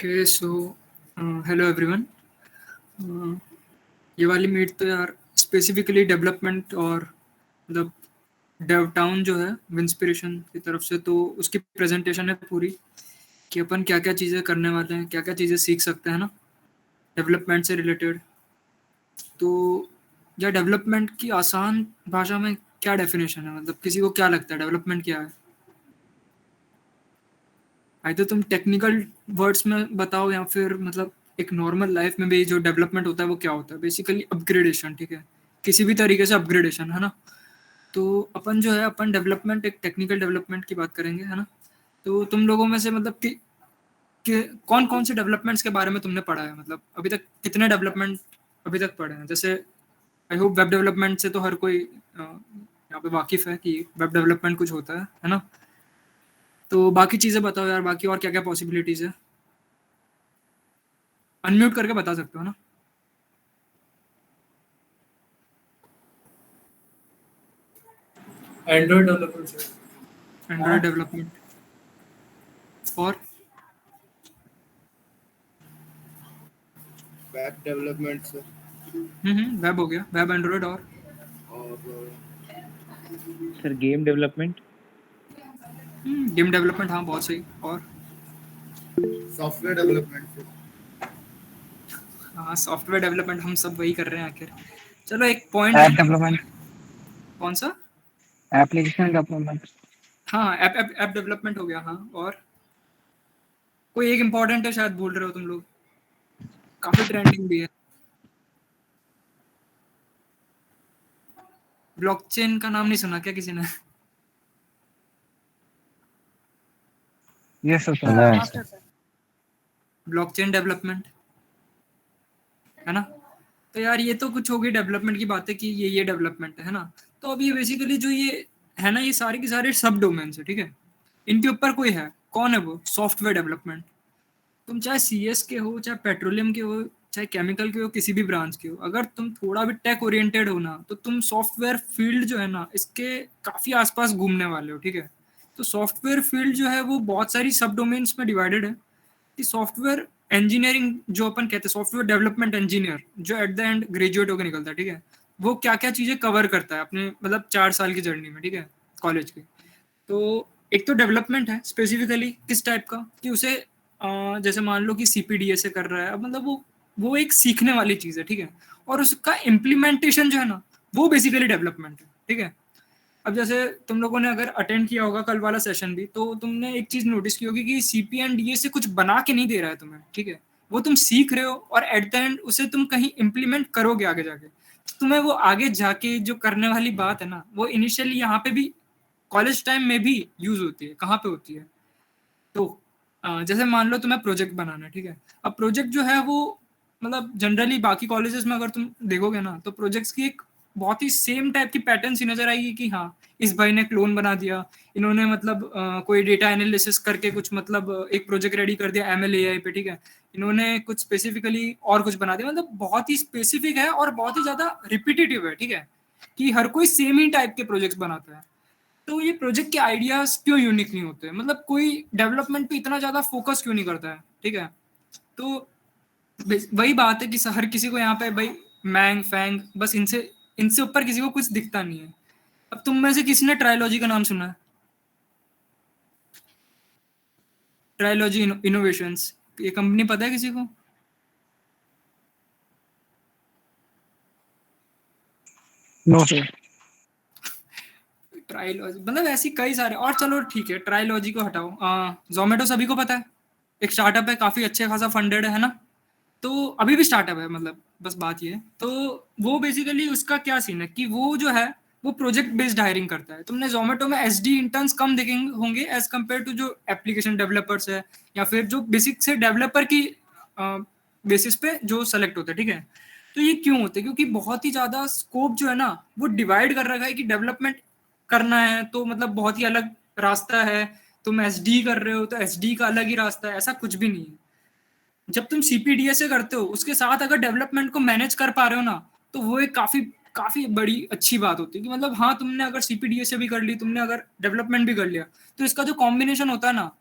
Okay so hello everyone. ये वाली meet तो यार स्पेसिफिकली डेवलपमेंट और मतलब डेव टाउन जो है इंस्पिरेशन की तरफ से, तो उसकी प्रेजेंटेशन है पूरी कि अपन क्या क्या चीज़ें करने वाले हैं, क्या क्या चीज़ें सीख सकते हैं ना डेवलपमेंट से रिलेटेड। तो या डेवलपमेंट की आसान भाषा में क्या डेफिनेशन है, मतलब किसी को क्या लगता है डेवलपमेंट क्या है? आई तो तुम टेक्निकल वर्ड्स में बताओ या फिर मतलब एक नॉर्मल लाइफ में भी जो डेवलपमेंट होता है वो क्या होता है। बेसिकली अपग्रेडेशन, ठीक है, किसी भी तरीके से अपग्रेडेशन है ना। तो अपन जो है अपन डेवलपमेंट एक टेक्निकल डेवलपमेंट की बात करेंगे, है ना। तो तुम लोगों में से मतलब कि कौन कौन से डेवलपमेंट्स के बारे में तुमने पढ़ा है, मतलब अभी तक कितने डेवलपमेंट अभी तक पढ़े हैं? जैसे आई होप वेब डेवलपमेंट से तो हर कोई यहाँ पे वाकिफ है कि वेब डेवलपमेंट कुछ होता है ना। तो बाकी चीज़ें बताओ यार, बाकी और क्या क्या पॉसिबिलिटीज़ है, अनम्यूट करके बता सकते हो ना। एंड्रॉइड डेवलपर से एंड्रॉयड डेवलपमेंट और वेब डेवलपमेंट से वेब हो गया, वेब एंड्रॉयड और sir game development. Game development, हाँ बहुत सही। और सॉफ्टवेयर डेवलपमेंट से हाँ सॉफ्टवेयर डेवलपमेंट, हम सब वही कर रहे हैं आखिर। चलो एक पॉइंट ऐप है। डेवलपमेंट, कौन सा? Application development. हाँ ऐप डेवलपमेंट हो गया, हाँ। और कोई एक इम्पोर्टेंट है शायद भूल रहे हो तुम लोग, काफी ट्रेंडिंग भी है। ब्लॉकचेन का नाम नहीं सुना क्या किसी ने? ये सब सुना है। ब्लॉकचेन डेवलपमेंट, है ना। तो यार ये तो कुछ हो गई डेवलपमेंट की बातें कि ये डेवलपमेंट है ना। तो अब ये बेसिकली जो ये है ना, ये सारे के सारे सब डोमेन्स है, ठीक है। इनके ऊपर कोई है, कौन है वो? Software development. तुम चाहे सीएस के हो, चाहे पेट्रोलियम के हो, चाहे केमिकल के हो, किसी भी ब्रांच के हो, अगर तुम थोड़ा भी टेक ओरिएंटेड हो ना, तो तुम सॉफ्टवेयर फील्ड जो है ना इसके काफी आसपास घूमने वाले हो, ठीक है। तो सॉफ्टवेयर फील्ड जो है वो बहुत सारी सब डोमेन्स में डिवाइडेड है। कि सॉफ्टवेयर इंजीनियरिंग जो अपन कहते हैं, सॉफ्टवेयर डेवलपमेंट इंजीनियर जो एट द एंड ग्रेजुएट होकर निकलता है, ठीक है, वो क्या क्या चीजें कवर करता है अपने मतलब 4 साल की जर्नी में, ठीक है, कॉलेज की। तो एक तो डेवलपमेंट है स्पेसिफिकली किस टाइप का, कि उसे जैसे मान लो कि सीपीडीए से कर रहा है, अब मतलब वो एक सीखने वाली चीज़ है, ठीक है। और उसका इम्प्लीमेंटेशन जो है ना, वो बेसिकली डेवलपमेंट है, ठीक है। अब जैसे तुम लोगों ने अगर अटेंड किया होगा कल वाला सेशन भी, तो तुमने एक चीज़ नोटिस की होगी कि सीपीएनडीए से कुछ बना के नहीं दे रहा है तुम्हें, ठीक है। वो तुम सीख रहे हो और एट द एंड उसे तुम कहीं इम्प्लीमेंट करोगे आगे जाके। तुम्हें वो आगे जाके जो करने वाली बात है ना, वो इनिशियली यहाँ पे भी कॉलेज टाइम में भी यूज होती है। कहाँ पे होती है? तो जैसे मान लो तुम्हें प्रोजेक्ट बनाना है, ठीक है। अब प्रोजेक्ट जो है वो मतलब जनरली बाकी कॉलेजेस में अगर तुम देखोगे ना, तो प्रोजेक्ट्स की एक बहुत ही सेम टाइप की पैटर्न सी नजर आएगी कि हाँ इस भाई ने क्लोन बना दिया, इन्होंने मतलब कोई डेटा एनालिसिस करके कुछ मतलब एक प्रोजेक्ट रेडी कर दिया एमएल एआई पे, ठीक है। इन्होंने कुछ स्पेसिफिकली और कुछ बना दिया, मतलब बहुत ही स्पेसिफिक है और बहुत ही ज्यादा रिपीटेटिव है, ठीक है। कि हर कोई सेम ही टाइप के प्रोजेक्ट्स बनाता है। तो ये प्रोजेक्ट के आइडियाज क्यों यूनिक नहीं होते, मतलब कोई डेवलपमेंट पे इतना ज्यादा फोकस क्यों नहीं करता है, ठीक है। तो वही बात है कि हर किसी को यहाँ पे भाई मैंग फैंग बस इनसे इनसे ऊपर किसी को कुछ दिखता नहीं है। अब तुम में से किसी ने ट्रायोलॉजी का नाम सुना है? ट्रायोलॉजी इनोवेशंस, ये कंपनी पता है किसी को? No sir. ट्रायोलॉजी मतलब ऐसी कई सारे, और चलो ठीक है ट्रायोलॉजी को हटाओ, जोमेटो सभी को पता है, एक स्टार्टअप है, काफी अच्छे खासा फंडेड है ना। तो अभी भी स्टार्टअप है, मतलब बस बात ये है। तो वो बेसिकली उसका क्या सीन है कि वो जो है वो प्रोजेक्ट बेस्ड हायरिंग करता है। तुमने जोमेटो में एसडी इंटर्न्स कम देखेंगे होंगे एज कम्पेयर टू जो एप्लीकेशन डेवलपर्स है, या फिर जो बेसिक से डेवलपर की बेसिस पे जो सेलेक्ट होते हैं, ठीक है। तो ये क्यों होते हैं? क्योंकि बहुत ही ज्यादा स्कोप जो है ना वो डिवाइड कर रखा है कि डेवलपमेंट करना है तो मतलब बहुत ही अलग रास्ता है, तुम एसडी कर रहे हो तो एसडी का अलग ही रास्ता है, ऐसा कुछ भी नहीं है। जब तुम सीपीडीए से करते हो उसके साथ अगर डेवलपमेंट को मैनेज कर पा रहे हो ना, तो वो एक काफी काफी बड़ी अच्छी बात होती है कि मतलब हाँ तुमने अगर सीपीडीए से भी कर ली, तुमने अगर डेवलपमेंट भी कर लिया, तो इसका जो कॉम्बिनेशन होता है ना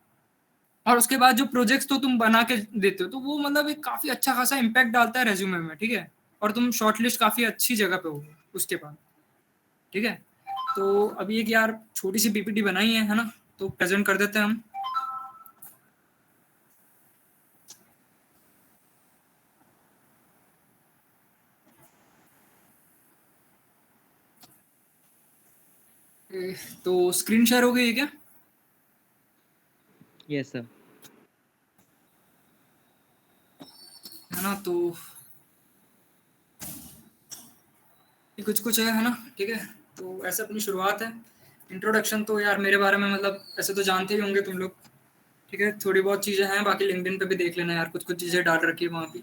और उसके बाद जो प्रोजेक्ट्स तो तुम बना के देते हो तो वो मतलब एक काफी अच्छा खासा इम्पैक्ट डालता है रेज्यूमे में, ठीक है, और तुम शॉर्टलिस्ट काफी अच्छी जगह पे हो उसके बाद, ठीक है। तो अभी एक यार छोटी सी पीपीटी बनाई है ना, तो प्रेजेंट कर देते हैं हम। तो स्क्रीन शेयर हो गई है क्या? Yes sir. है ना, तो ये कुछ कुछ है ना, ठीक है। तो ऐसे अपनी शुरुआत है। इंट्रोडक्शन तो यार मेरे बारे में मतलब ऐसे तो जानते ही होंगे तुम लोग, ठीक है। थोड़ी बहुत चीज़ें हैं, बाकी लिंक्डइन पे भी देख लेना यार, कुछ कुछ चीज़ें डाल रखी है वहाँ पे।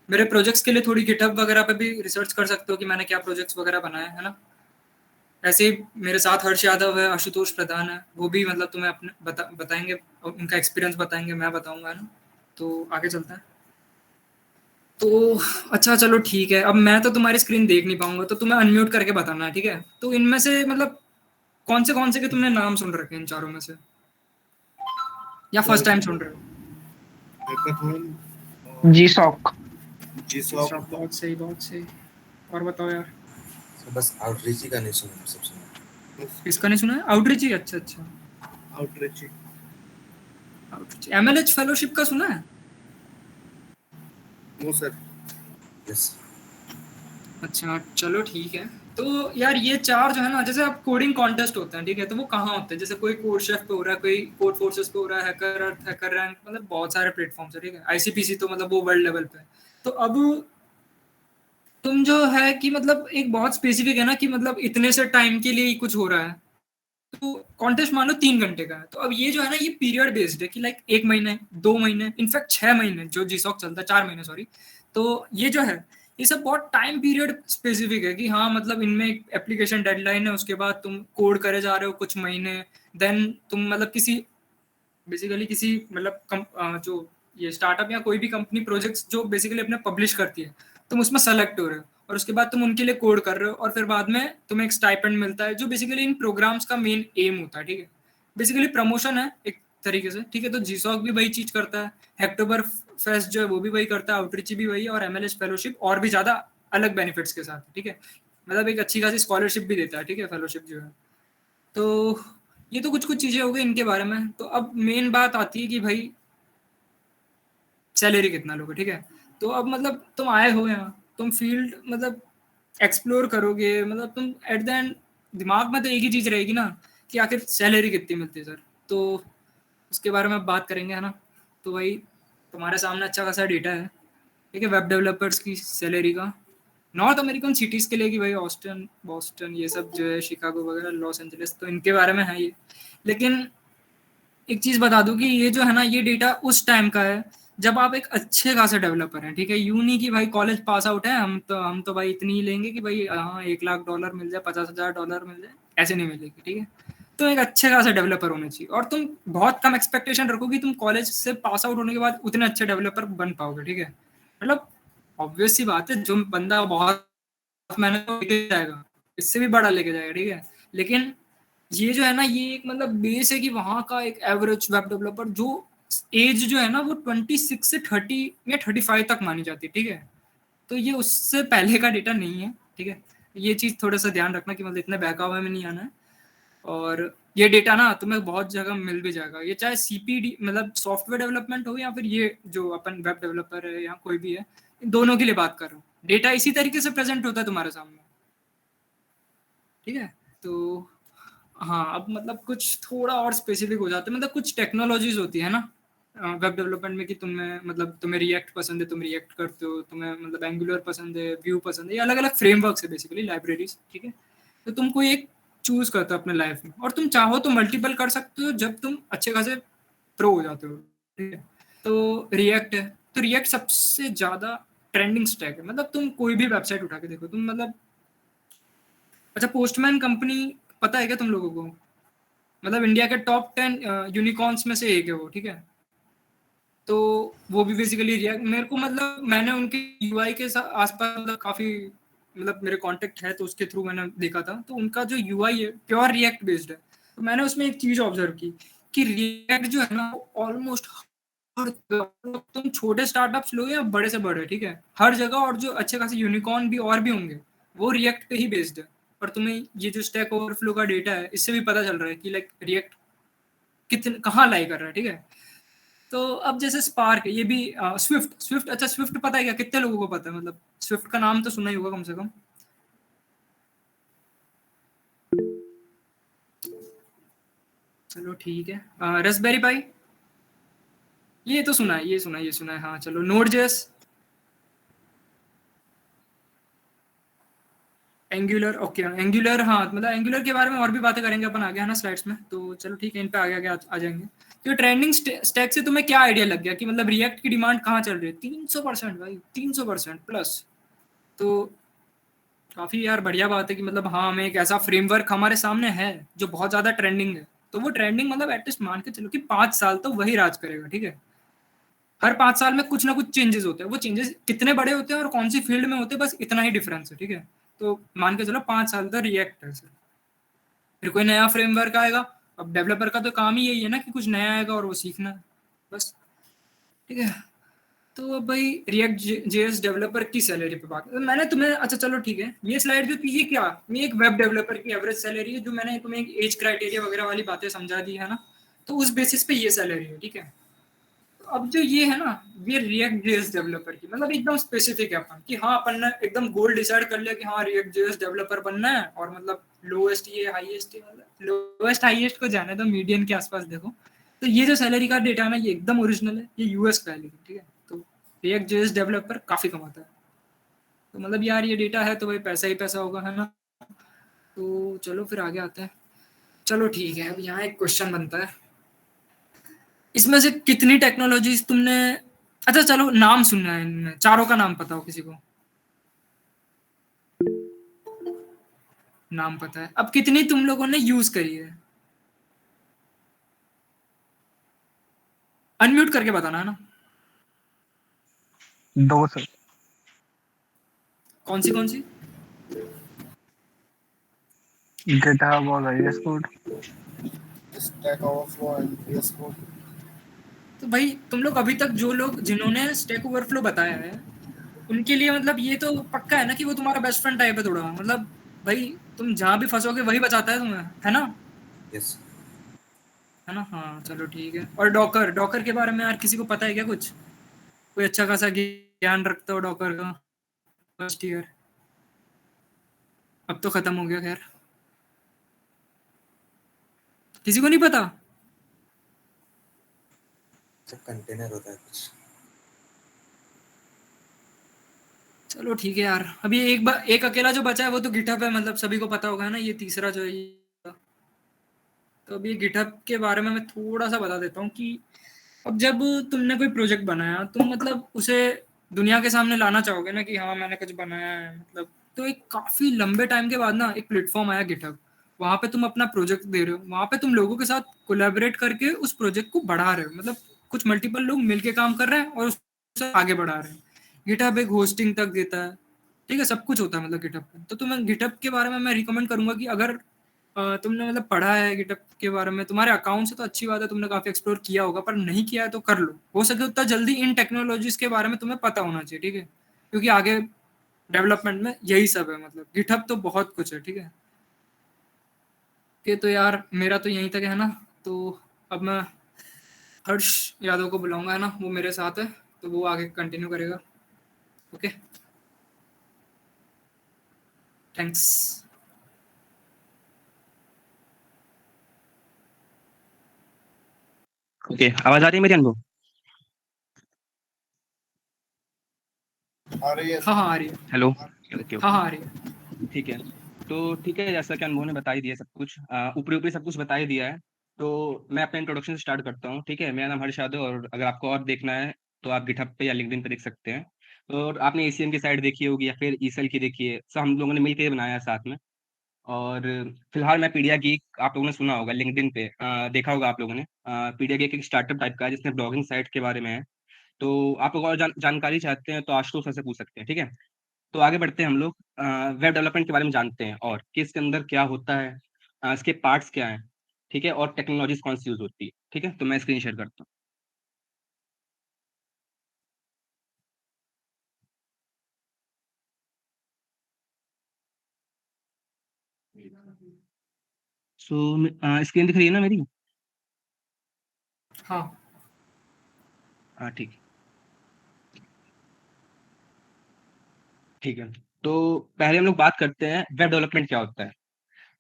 मेरे प्रोजेक्ट्स के लिए थोड़ी गिटहब वगैरह पे भी रिसर्च कर सकते हो कि मैंने क्या प्रोजेक्ट्स वगैरह बनाए है ना। ऐसे ही मेरे साथ हर्ष यादव है, आशुतोष प्रधान है, वो भी मतलब तुम्हें अपने बताएंगे, उनका एक्सपीरियंस बताएंगे, मैं बताऊंगा, है ना। तो आगे चलते हैं। तो अच्छा चलो ठीक है, अब मैं तो तुम्हारी स्क्रीन देख नहीं पाऊंगा, तो तुम्हें अनम्यूट करके बताना है, ठीक है। तो इनमें से मतलब कौन से के तुमने नाम सुन रखे हैं इन चारों में से, या फर्स्ट टाइम सुन रहे हो? हैकाथॉन, जी सॉक। जीसॉक, बहुत सही, बहुत सही। और बताओ यार। तो बस आउटरीच का नहीं सुना, सब सुना। इसका नहीं सुना है? आउटरीच ही? अच्छा अच्छा, आउटरीच। आउटरीच। एमएलएच फेलोशिप का सुना है? No sir. यस। अच्छा चलो ठीक है। तो यार ये चार जो है ना, जैसे अब कोडिंग कॉन्टेस्ट होते हैं, ठीक है, तो वो कहाँ होते हैं? जैसे कोई कोड शेफ पे हो रहा है, कोई कोड फोर्सेस पे हो रहा है, हैकर अर्थ, हैकर रैंक, मतलब बहुत सारे प्लेटफॉर्म्स है, ठीक है। आईसीपीसी तो मतलब वो वर्ल्ड लेवल पे है। तो अब तुम जो है कि मतलब एक बहुत स्पेसिफिक है ना कि मतलब इतने से टाइम के लिए ही कुछ हो रहा है, तो कॉन्टेस्ट मान लो 3 घंटे का है। तो अब ये जो है ना, ये पीरियड बेस्ड है कि लाइक 1 महीने, 2 महीने, इनफैक्ट 6 महीने जो जीसॉक चलता है, 4 महीने सॉरी। तो ये जो है, ये सब बहुत टाइम पीरियड स्पेसिफिक है कि हाँ मतलब इनमें एक एप्लीकेशन डेडलाइन है, उसके बाद तुम कोड करे जा रहे हो कुछ महीने, देन तुम मतलब किसी बेसिकली किसी मतलब जो ये स्टार्टअप या कोई भी कंपनी प्रोजेक्ट्स जो बेसिकली अपने पब्लिश करती है, तुम उसमें सेलेक्ट हो रहे हो, और उसके बाद तुम उनके लिए कोड कर रहे हो, और फिर बाद में तुम्हें एक स्टाइपेंड मिलता है, जो बेसिकली इन प्रोग्राम्स का मेन एम होता है, ठीक है। बेसिकली प्रमोशन है एक तरीके से, ठीक है। तो जीसॉक भी वही चीज करता है, हैकटोबर फेस्ट जो है वो भी वही करता है, आउटरीच भी वही है, और एमएलएस फेलोशिप और भी ज्यादा अलग बेनिफिट्स के साथ, ठीक है। मतलब एक अच्छी खासी स्कॉलरशिप भी देता है, ठीक है, फेलोशिप जो है। तो ये तो कुछ कुछ चीजें हो गई इनके बारे में। तो अब मेन बात आती है कि भाई सैलरी कितना लोगे, ठीक है। तो अब मतलब तुम आए हो यहाँ, तुम फील्ड मतलब एक्सप्लोर करोगे, मतलब तुम एट द एंड दिमाग में तो एक ही चीज रहेगी ना कि आखिर सैलरी कितनी मिलती है सर। तो उसके बारे में बात करेंगे, है ना। तो भाई तुम्हारे सामने अच्छा खासा डेटा है, ठीक है, वेब डेवलपर्स की सैलरी का, नॉर्थ अमेरिकन सिटीज के लिए कि भाई ऑस्टन, बॉस्टन, ये सब जो है, शिकागो वगैरह, लॉस एंजलिस, तो इनके बारे में है ये। लेकिन एक चीज बता दूं कि ये जो है ना, ये डेटा उस टाइम का है जब आप एक अच्छे खासे डेवलपर हैं, ठीक है। यूं नहीं कि भाई कॉलेज पास आउट है, हम तो भाई इतनी ही लेंगे कि भाई हाँ $1 लाख मिल जाए, $50,000 मिल जाए, ऐसे नहीं मिलेगी, ठीक है। तो एक अच्छे खासे डेवलपर होने चाहिए, और तुम बहुत कम एक्सपेक्टेशन रखो कि तुम कॉलेज से पास आउट होने के बाद उतने अच्छे डेवलपर बन पाओगे, ठीक है। मतलब ऑब्वियस सी बात है, जो बंदा बहुत मेहनत लेके जाएगा, इससे भी बड़ा लेके जाएगा, ठीक है। लेकिन ये जो है ना, ये एक मतलब बेस है कि वहाँ का एक एवरेज वेब डेवलपर जो एज जो है ना, वो 26 से 30 या 35 तक मानी जाती है, ठीक है। तो ये उससे पहले का डेटा नहीं है, ठीक है। ये चीज़ थोड़ा सा ध्यान रखना कि मतलब इतने बहकावे में नहीं आना है। और ये डेटा ना तुम्हें बहुत जगह मिल भी जाएगा, ये चाहे सीपीडी मतलब सॉफ्टवेयर डेवलपमेंट हो, या फिर ये जो अपन वेब डेवलपर है या कोई भी है, इन दोनों के लिए बात कर रहा हूँ। डेटा इसी तरीके से प्रेजेंट होता है तुम्हारे सामने, ठीक है। तो हाँ, अब मतलब कुछ थोड़ा और स्पेसिफिक हो जाते हैं, मतलब कुछ टेक्नोलॉजीज होती है ना वेब डेवलपमेंट में, कि तुम्हें रिएक्ट पसंद है, तुम रिएक्ट करते हो, तुम्हें मतलब एंगुलर पसंद है, व्यू पसंद है, ये अलग अलग फ्रेमवर्क्स है बेसिकली, लाइब्रेरीज, ठीक है। तो तुम कोई एक चूज करते हो अपने लाइफ में, और तुम चाहो तो मल्टीपल कर सकते हो जब तुम अच्छे खासे प्रो हो जाते हो, ठीक है। तो रिएक्ट है, तो रिएक्ट सबसे ज्यादा ट्रेंडिंग स्टैक है। मतलब तुम कोई भी वेबसाइट उठा के देखो, तुम मतलब अच्छा, पोस्टमैन कंपनी पता है क्या तुम लोगों को? मतलब इंडिया के टॉप 10 यूनिकॉर्न्स में से एक है वो, ठीक है। तो वो भी बेसिकली रिएक्ट, मेरे को मतलब मैंने उनके यूआई के आसपास मतलब काफी मतलब मेरे कांटेक्ट है, तो उसके थ्रू मैंने देखा था, तो उनका जो यूआई है प्योर रिएक्ट बेस्ड है। तो मैंने उसमें एक चीज ऑब्जर्व की कि रिएक्ट जो है ना ऑलमोस्ट हर तुम छोटे स्टार्टअप्स लो या बड़े से बड़े, ठीक है, हर जगह, और जो अच्छे खासे यूनिकॉर्न भी और भी होंगे वो रिएक्ट पे ही बेस्ड है। और तुम्हें ये जो स्टैक ओवरफ्लो का डेटा है इससे भी पता चल रहा है कि लाइक रिएक्ट कितने कहाँ लाई कर रहा है, ठीक है। तो अब जैसे स्पार्क है, ये भी स्विफ्ट, अच्छा स्विफ्ट पता है क्या, कितने लोगों को पता है, मतलब स्विफ्ट का नाम तो सुना ही होगा कम से कम। चलो ठीक है, रसबेरी पाई, ये तो सुना है, ये सुना है, हाँ चलो। Node JS, angular, okay angular, हाँ मतलब एंगुलर के बारे में और भी बातें करेंगे अपन आगे, है ना, स्लाइड्स में, तो चलो ठीक है, इन पे आगे आगे आ जाएंगे। तो ट्रेंडिंग स्टैक से तुम्हें क्या आइडिया लग गया कि मतलब रिएक्ट की डिमांड कहाँ चल रही है? 300% भाई, 300% प्लस। तो काफ़ी यार बढ़िया बात है कि मतलब हाँ, हमें एक ऐसा फ्रेमवर्क हमारे सामने है जो बहुत ज़्यादा ट्रेंडिंग है। तो वो ट्रेंडिंग मतलब एटलीस्ट मान के चलो कि 5 साल तो वही राज करेगा, ठीक है। हर 5 साल में कुछ ना कुछ चेंजेस होते हैं, वो चेंजेस कितने बड़े होते हैं और कौन सी फील्ड में होते हैं, बस इतना ही डिफरेंस है, ठीक है। तो मान के चलो 5 साल तक रिएक्ट है सिर्फ, फिर कोई नया फ्रेमवर्क आएगा। अब डेवलपर का तो काम ही यही है ना कि कुछ नया आएगा और वो सीखना है, बस, ठीक है। तो अब भाई रिएक्ट जेएस डेवलपर की सैलरी पे बात, मैंने तुम्हें, अच्छा चलो ठीक है, ये स्लाइड जो थी ये क्या, ये एक वेब डेवलपर की एवरेज सैलरी है, जो मैंने तुम्हें एक एज क्राइटेरिया वगैरह वाली बातें समझा दी है ना, तो उस बेसिस पे ये सैलरी है, ठीक है। अब जो ये है ना, ये रिएक्ट जेएस डेवलपर की मतलब एकदम स्पेसिफिक है अपन कि हाँ, अपन ने एकदम गोल डिसाइड कर लिया कि हाँ रिएक्ट जेएस डेवलपर बनना है, और मतलब लोएस्ट ये हाईएस्ट, मतलब लोएस्ट हाईएस्ट को जाने दो, मीडियन के आसपास देखो। तो ये जो सैलरी का डेटा है ना, ये एकदम ओरिजिनल है, ये यूएस का है लेकिन, ठीक है। तो रिएक्ट जेएस डेवलपर काफी कमाता है, तो मतलब यार ये डेटा है तो भाई पैसा ही पैसा होगा, है ना। तो चलो फिर आगे आते हैं। चलो ठीक है, अब यहाँ एक क्वेश्चन बनता है, इसमें से कितनी टेक्नोलॉजीज तुमने, अच्छा चलो नाम सुनना है इनमें, चारों का नाम पता हो किसी को? नाम पता है, अब कितनी तुम लोगों ने यूज करी है? अनम्यूट करके बताना है ना। 2 सर। कौन सी? गिटहब और VS code. Stack Overflow and VS Code. तो भाई तुम लोग अभी तक जो लोग जिन्होंने स्टैक ओवरफ्लो बताया है, उनके लिए मतलब ये तो पक्का है ना कि वो तुम्हारा बेस्ट फ्रेंड टाइप है थोड़ा, मतलब भाई तुम जहाँ भी फंसोगे वही बचाता है तुम्हें, है ना, यस। है ना। हाँ चलो ठीक है। और डॉकर के बारे में यार किसी को पता है क्या कुछ? कोई अच्छा खासा ज्ञान रखता हो डॉकर का? फर्स्ट ईयर, अब तो खत्म हो गया, खैर किसी को नहीं पता? सब कंटेनर होता है कुछ। चलो ठीक है यार, अभी एक अकेला जो बचा है वो तो गिटहब है, मतलब सभी को पता होगा, है ना, ये तीसरा जो है ये। तो अभी गिटहब के बारे में मैं थोड़ा सा बता देता हूँ कि अब जब तुमने कोई प्रोजेक्ट बनाया, तुम मतलब उसे दुनिया के सामने लाना चाहोगे ना कि हाँ मैंने कुछ बनाया है, मतलब तो एक काफी लंबे टाइम के बाद ना एक प्लेटफॉर्म आया गिटहब, वहां पे तुम अपना प्रोजेक्ट दे रहे हो, वहां पे तुम लोगों के साथ कोलैबोरेट करके उस प्रोजेक्ट को बढ़ा रहे हो, मतलब कुछ मल्टीपल लोग मिलके काम कर रहे हैं और उसे आगे बढ़ा रहे हैं। गिटहब एक होस्टिंग तक देता है, ठीक है, सब कुछ होता है मतलब गिटहब पे। तो तुम्हें गिटहब के बारे में मैं रिकमेंड करूंगा कि अगर तुमने मतलब पढ़ा है गिटहब के बारे में, तुम्हारे अकाउंट से तो अच्छी बात है, तुमने काफी एक्सप्लोर किया होगा, पर नहीं किया है तो कर लो, हो सके उतना जल्दी इन टेक्नोलॉजीज के बारे में तुम्हें पता होना चाहिए, ठीक है, क्योंकि आगे डेवलपमेंट में यही सब है, मतलब गिटहब तो बहुत कुछ है, ठीक है। तो यार मेरा तो यहीं तक है ना, तो अब मैं हर्ष यादव को बुलाऊंगा, है ना, वो मेरे साथ है, तो वो आगे कंटिन्यू करेगा। Okay, thanks. ओके, आवाज आ रही है मेरी अनुभव? आ रही है हाँ आ रही है। हेलो। ओके हाँ ओके, आ रही है। ठीक है। तो ठीक है, जैसा कि अनुभव ने बता ही दिया सब कुछ, ऊपरी ऊपरी सब कुछ बता ही दिया है। तो मैं अपने इंट्रोडक्शन से स्टार्ट करता हूँ, ठीक है। मेरा नाम हर्ष यादव, और अगर आपको और देखना है तो आप गिटहब पे या लिंक्डइन पे देख सकते हैं। तो आपने एसीएम की साइड देखी होगी या फिर ईसेल की देखी है, सब हम लोगों ने मिलकर बनाया है साथ में। और फिलहाल मैं पीडिया गीक, आप लोगों ने सुना होगा लिंक्डइन पे, देखा होगा आप लोगों ने। पीडिया गीक एक स्टार्टअप टाइप का है जिसमें ब्लॉगिंग साइट के बारे में है। तो आप लोग और जानकारी चाहते हैं तो आशुतोष सर से पूछ सकते हैं, ठीक है। तो आगे बढ़ते हैं हम लोग, वेब डेवलपमेंट के बारे में जानते हैं और कि इसके अंदर क्या होता है, इसके पार्ट्स क्या हैं, ठीक है, और टेक्नोलॉजीज कौन सी यूज होती है। ठीक है, तो मैं स्क्रीन शेयर करता हूँ। सो स्क्रीन दिख रही है ना मेरी? हाँ हाँ ठीक ठीक है। तो पहले हम लोग बात करते हैं वेब डेवलपमेंट क्या होता है।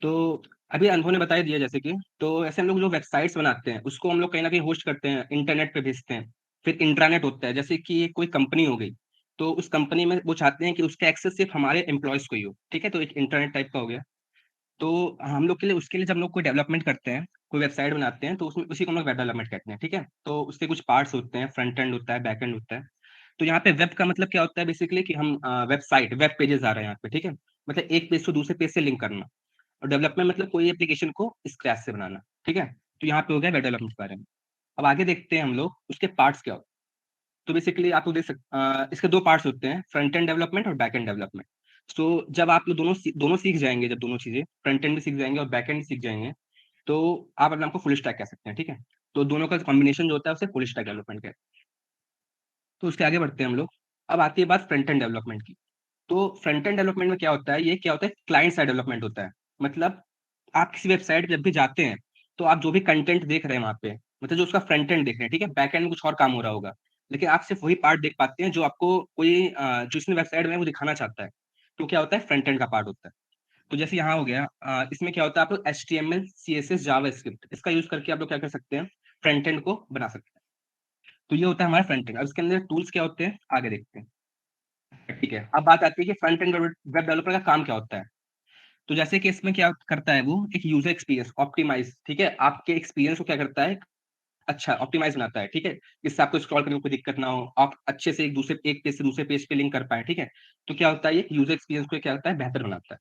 तो अभी अनुभव ने बता ही दिया जैसे कि, तो ऐसे हम लोग जो वेबसाइट्स बनाते हैं उसको हम लोग कहीं ना कहीं होस्ट करते हैं, इंटरनेट पे भेजते हैं। फिर इंट्रानेट होता है, जैसे कि कोई कंपनी हो गई, तो उस कंपनी में वो चाहते हैं कि उसका एक्सेस सिर्फ हमारे एम्प्लॉयज को ही हो, ठीक है, तो एक इंटरनेट टाइप का हो गया। तो हम लोग के लिए, उसके लिए जब हम लोग कोई डेवलपमेंट करते हैं, कोई वेबसाइट बनाते हैं, तो उसमें उसी को हम लोग वेब डेवलपमेंट कहते हैं, ठीक है। तो उसके कुछ पार्ट्स होते हैं, फ्रंट एंड होता है, बैक एंड होता है। तो यहाँ पे वेब का मतलब क्या होता है बेसिकली, कि हम वेबसाइट, वेब पेजेस आ रहे हैं यहाँ पे, ठीक है, मतलब एक पेज से दूसरे पेज से लिंक करना। और डेवलपमेंट मतलब कोई एप्लीकेशन को स्क्रैच से बनाना, ठीक है। तो यहाँ पे हो गया वेब डेवलपमेंट के बारे में। अब आगे देखते हैं हम लोग उसके पार्ट्स क्या होते हैं। तो बेसिकली आप लोग देख इसके दो पार्ट्स होते हैं, फ्रंट एंड डेवलपमेंट और बैक एंड डेवलपमेंट। सो जब आप लोग दोनों सीख जाएंगे, जब दोनों चीजें फ्रंट एंड भी सीख जाएंगे और बैक एंड भी सीख जाएंगे, तो आप अपने आप को फुल स्टैक कह सकते हैं, ठीक है। तो दोनों का कॉम्बिनेशन जो होता है उसे फुल स्टैक डेवलपमेंट कहते हैं। तो उसके आगे बढ़ते हैं हम लोग। अब आती है बात फ्रंट एंड डेवलपमेंट की। तो फ्रंट एंड डेवलपमेंट में क्या होता है, ये क्या होता है, क्लाइंट साइड डेवलपमेंट होता है। मतलब आप किसी वेबसाइट पे जब भी जाते हैं, तो आप जो भी कंटेंट देख रहे हैं वहां पे, मतलब जो उसका फ्रंट एंड देख रहे हैं, ठीक है, बैक एंड में कुछ और काम हो रहा होगा, लेकिन आप सिर्फ वही पार्ट देख पाते हैं जो आपको कोई जो इसने वेबसाइट में वो दिखाना चाहता है। तो क्या होता है, फ्रंट एंड का पार्ट होता है। तो जैसे यहाँ हो गया, इसमें क्या होता है, आप लोग HTML CSS जावा स्क्रिप्ट इसका यूज करके आप लोग क्या कर सकते हैं, फ्रंट एंड को बना सकते हैं। तो ये होता है हमारा फ्रंट एंड। अब इसके अंदर टूल्स क्या होते हैं आगे देखते हैं, ठीक है। अब बात आती है कि फ्रंट एंड वेब डेवलपर का काम क्या होता है। तो जैसे कि इसमें क्या करता है, वो एक यूजर एक्सपीरियंस ऑप्टिमाइज, ठीक है, आपके एक्सपीरियंस को क्या करता है, अच्छा ऑप्टिमाइज बनाता है, ठीक है, जिससे आपको स्क्रॉल करने में कोई दिक्कत ना हो, आप अच्छे से एक पेज से दूसरे पेज पे लिंक कर पाए, ठीक है। तो क्या होता है, ये यूजर एक्सपीरियंस को क्या होता है, बेहतर बनाता है।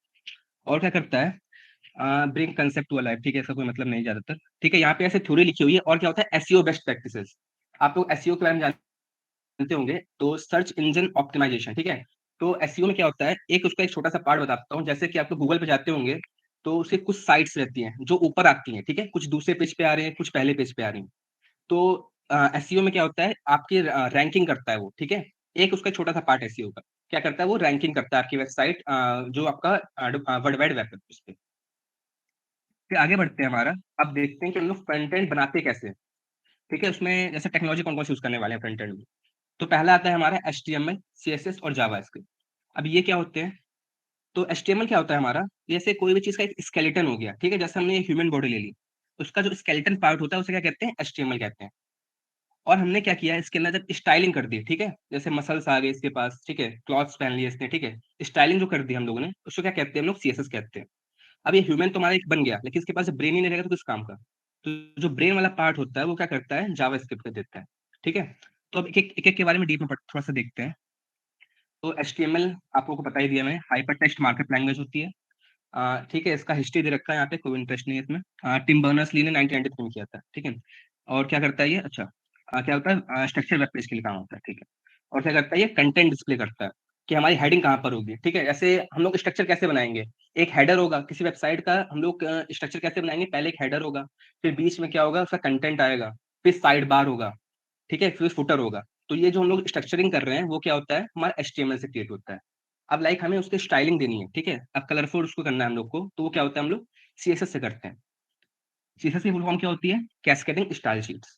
और क्या करता है, ब्रिंग कंसेप्ट टू लाइफ, ठीक है, इसका कोई मतलब नहीं ज्यादातर, ठीक है। यहाँ पे ऐसे थ्योरी लिखी हुई है। और क्या होता है, एसईओ बेस्ट प्रैक्टिसेस। आप लोग एसईओ के बारे में जानते होंगे, तो सर्च इंजन ऑप्टिमाइजेशन, ठीक है। तो एसईओ में क्या होता है, एक उसका एक छोटा सा पार्ट बताता हूँ। जैसे कि आप लोग गूगल पे जाते होंगे, तो उसके कुछ साइट्स रहती हैं जो ऊपर आती हैं, ठीक है, कुछ दूसरे पेज पे आ रहे हैं, कुछ पहले पेज पे आ रही हैं। तो एसईओ में क्या होता है, आपकी रैंकिंग करता है वो, ठीक है। एक उसका छोटा सा पार्ट एसईओ का क्या करता है, वो रैंकिंग करता है आपकी वेबसाइट, जो आपका वर्ल्ड वाइड वेब है उस पे। फिर आगे बढ़ते हैं हमारा। अब देखते हैं कि हम लोग फ्रंट एंड बनाते कैसे हैं, ठीक है। उसमें जैसे टेक्नोलॉजी कौन कौन सी यूज करने वाले हैं फ्रंट एंड में। तो पहला आता है हमारा HTML CSS और जावास्क्रिप्ट। अब ये क्या होते हैं, तो HTML क्या होता है हमारा, जैसे कोई भी चीज का एक स्केलेटन हो गया, ठीक है, जैसे हमने ह्यूमन बॉडी ले ली, उसका जो स्केलेटन पार्ट होता है उसे क्या कहते हैं, HTML कहते हैं। और हमने क्या किया, इसके अंदर जब स्टाइलिंग कर दी, ठीक है, जैसे मसल्स आ गए इसके पास, ठीक है, क्लॉथ्स पहन लिए इसने, ठीक है, स्टाइलिंग जो कर दी हम लोगों ने, उसको क्या कहते हैं हम लोग, CSS कहते हैं। अब ये ह्यूमन तो हमारा एक बन गया, लेकिन इसके पास ब्रेन ही नहीं रहेगा तो किस काम का। तो जो ब्रेन वाला पार्ट होता है वो क्या करता है, जावास्क्रिप्ट कर देता है, ठीक है। तो अब एक एक के बारे में डीप में थोड़ा सा देखते हैं। तो HTML आप लोगों को बता ही दिया मैं, हाइपर टेक्स्ट मार्कअप लैंग्वेज होती है। ठीक है, इसका हिस्ट्री दे रखा है यहाँ पे, कोई इंटरेस्ट नहीं है इसमें। टिम बर्नर्स ली ने 1993 में किया था, ठीक है। और क्या करता है ये, अच्छा क्या होता है, स्ट्रक्चर वेब पेज के लिए काम होता है, ठीक है। और क्या करता है, ये कंटेंट डिस्प्ले करता है कि हमारी हेडिंग कहाँ पर होगी, ठीक है। ऐसे हम लोग स्ट्रक्चर कैसे बनाएंगे, एक हेडर होगा किसी वेबसाइट का, हम लोग स्ट्रक्चर कैसे बनाएंगे, पहले एक हेडर होगा, फिर बीच में क्या होगा, उसका कंटेंट आएगा, फिर साइड बार होगा, ठीक है, फिर फुटर होगा। तो ये जो हम लोग स्ट्रक्चरिंग कर रहे हैं वो क्या होता है, हमारा HTML से क्रिएट होता है। अब लाइक हमें उसकी स्टाइलिंग देनी है, ठीक है, अब कलरफुल उसको करना है हम लोग को, तो वो क्या होता है, हम लोग CSS से करते हैं। CSS की फुल फॉर्म क्या होती है, कैस्केडिंग स्टाइल शीट्स।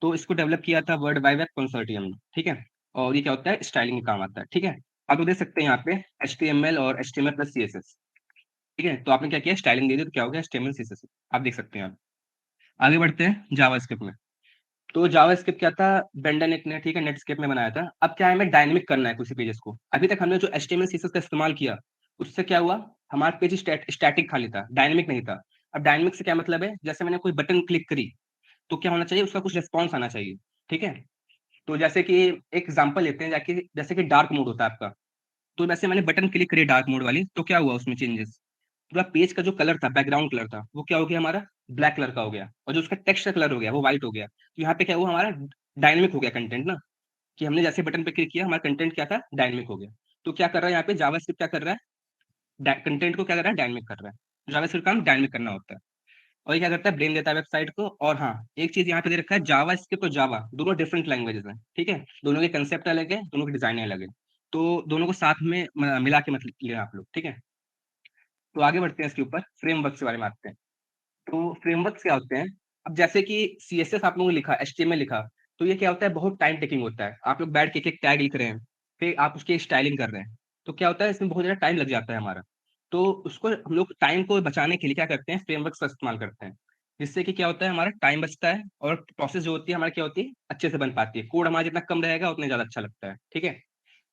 तो इसको डेवलप किया था वर्ल्ड वाइड वेब कंसोर्टियम ने, ठीक है। और ये क्या होता है, स्टाइलिंग में काम आता है, ठीक है। आप लोग देख सकते हैं यहाँ पे HTML और HTML प्लस CSS, ठीक है। तो आपने क्या किया, स्टाइलिंग दे दी, तो क्या हो गया, HTML CSS, आप देख सकते हैं। आप आगे बढ़ते हैं जावास्क्रिप्ट में। तो जावास्क्रिप्ट क्या था, बेंडरनेट ने, ठीक है, नेटस्केप में बनाया था। अब क्या है, हमें डायनेमिक करना है किसी पेजेस को। अभी तक हमने जो HTML CSS का इस्तेमाल किया, उससे क्या हुआ, हमारा पेज स्टैटिक खाली था, डायनेमिक नहीं था। अब डायनेमिक से क्या मतलब है, जैसे मैंने कोई बटन क्लिक करी, तो क्या होना चाहिए, उसका कुछ रिस्पॉन्स आना चाहिए, ठीक है। तो जैसे कि एक एग्जांपल लेते हैं जाके, जैसे कि डार्क मोड होता है आपका, तो वैसे मैंने बटन क्लिक करी डार्क मोड वाली, तो क्या हुआ उसमें चेंजेस, पूरा पेज का जो कलर था, बैकग्राउंड कलर था, वो क्या हो गया, हमारा ब्लैक कलर का हो गया, और जो उसका टेक्स्ट का कलर हो गया वो व्हाइट हो गया। तो यहाँ पे क्या हुआ, हमारा डायनेमिक हो गया कंटेंट ना, कि हमने जैसे बटन पे क्लिक किया, हमारा कंटेंट क्या था, डायनेमिक हो गया। तो क्या कर रहा है यहाँ पे जावास्क्रिप्ट, क्या कर रहा है, कंटेंट को क्या कर रहा है, डायनेमिक कर रहा है। जावास्क्रिप्ट काम डायनेमिक करना होता है। और ये क्या करता है, ब्रेन देता है वेबसाइट को। और हाँ, एक चीज यहाँ पे दे रखा है, जावा स्क्रिप्ट और जावा दोनों डिफरेंट लैंग्वेजेस हैं, ठीक है। दोनों के कंसेप्ट अलग है, दोनों की डिजाइन अलग है, तो दोनों को साथ में मिला के मत लेना आप लोग, ठीक है। तो आगे बढ़ते हैं, इसके ऊपर फ्रेमवर्क के बारे में आते हैं। तो फ्रेमवर्क्स क्या होते हैं? अब जैसे कि सीएसएस आप लोगों ने लिखा, एचटीएमएल लिखा, तो ये क्या होता है, बहुत टाइम टेकिंग होता है। आप लोग बैठ के एक टैग लिख रहे हैं, फिर आप उसकी स्टाइलिंग कर रहे हैं, तो क्या होता है, इसमें बहुत ज़्यादा टाइम लग जाता है हमारा। तो उसको हम लोग टाइम को बचाने के लिए क्या करते हैं, फ्रेमवर्क्स का इस्तेमाल करते हैं, जिससे कि क्या होता है, हमारा टाइम बचता है और प्रोसेस जो होती है हमारी क्या होती है, अच्छे से बन पाती है। कोड हमारा जितना कम रहेगा उतना ज़्यादा अच्छा लगता है, ठीक है।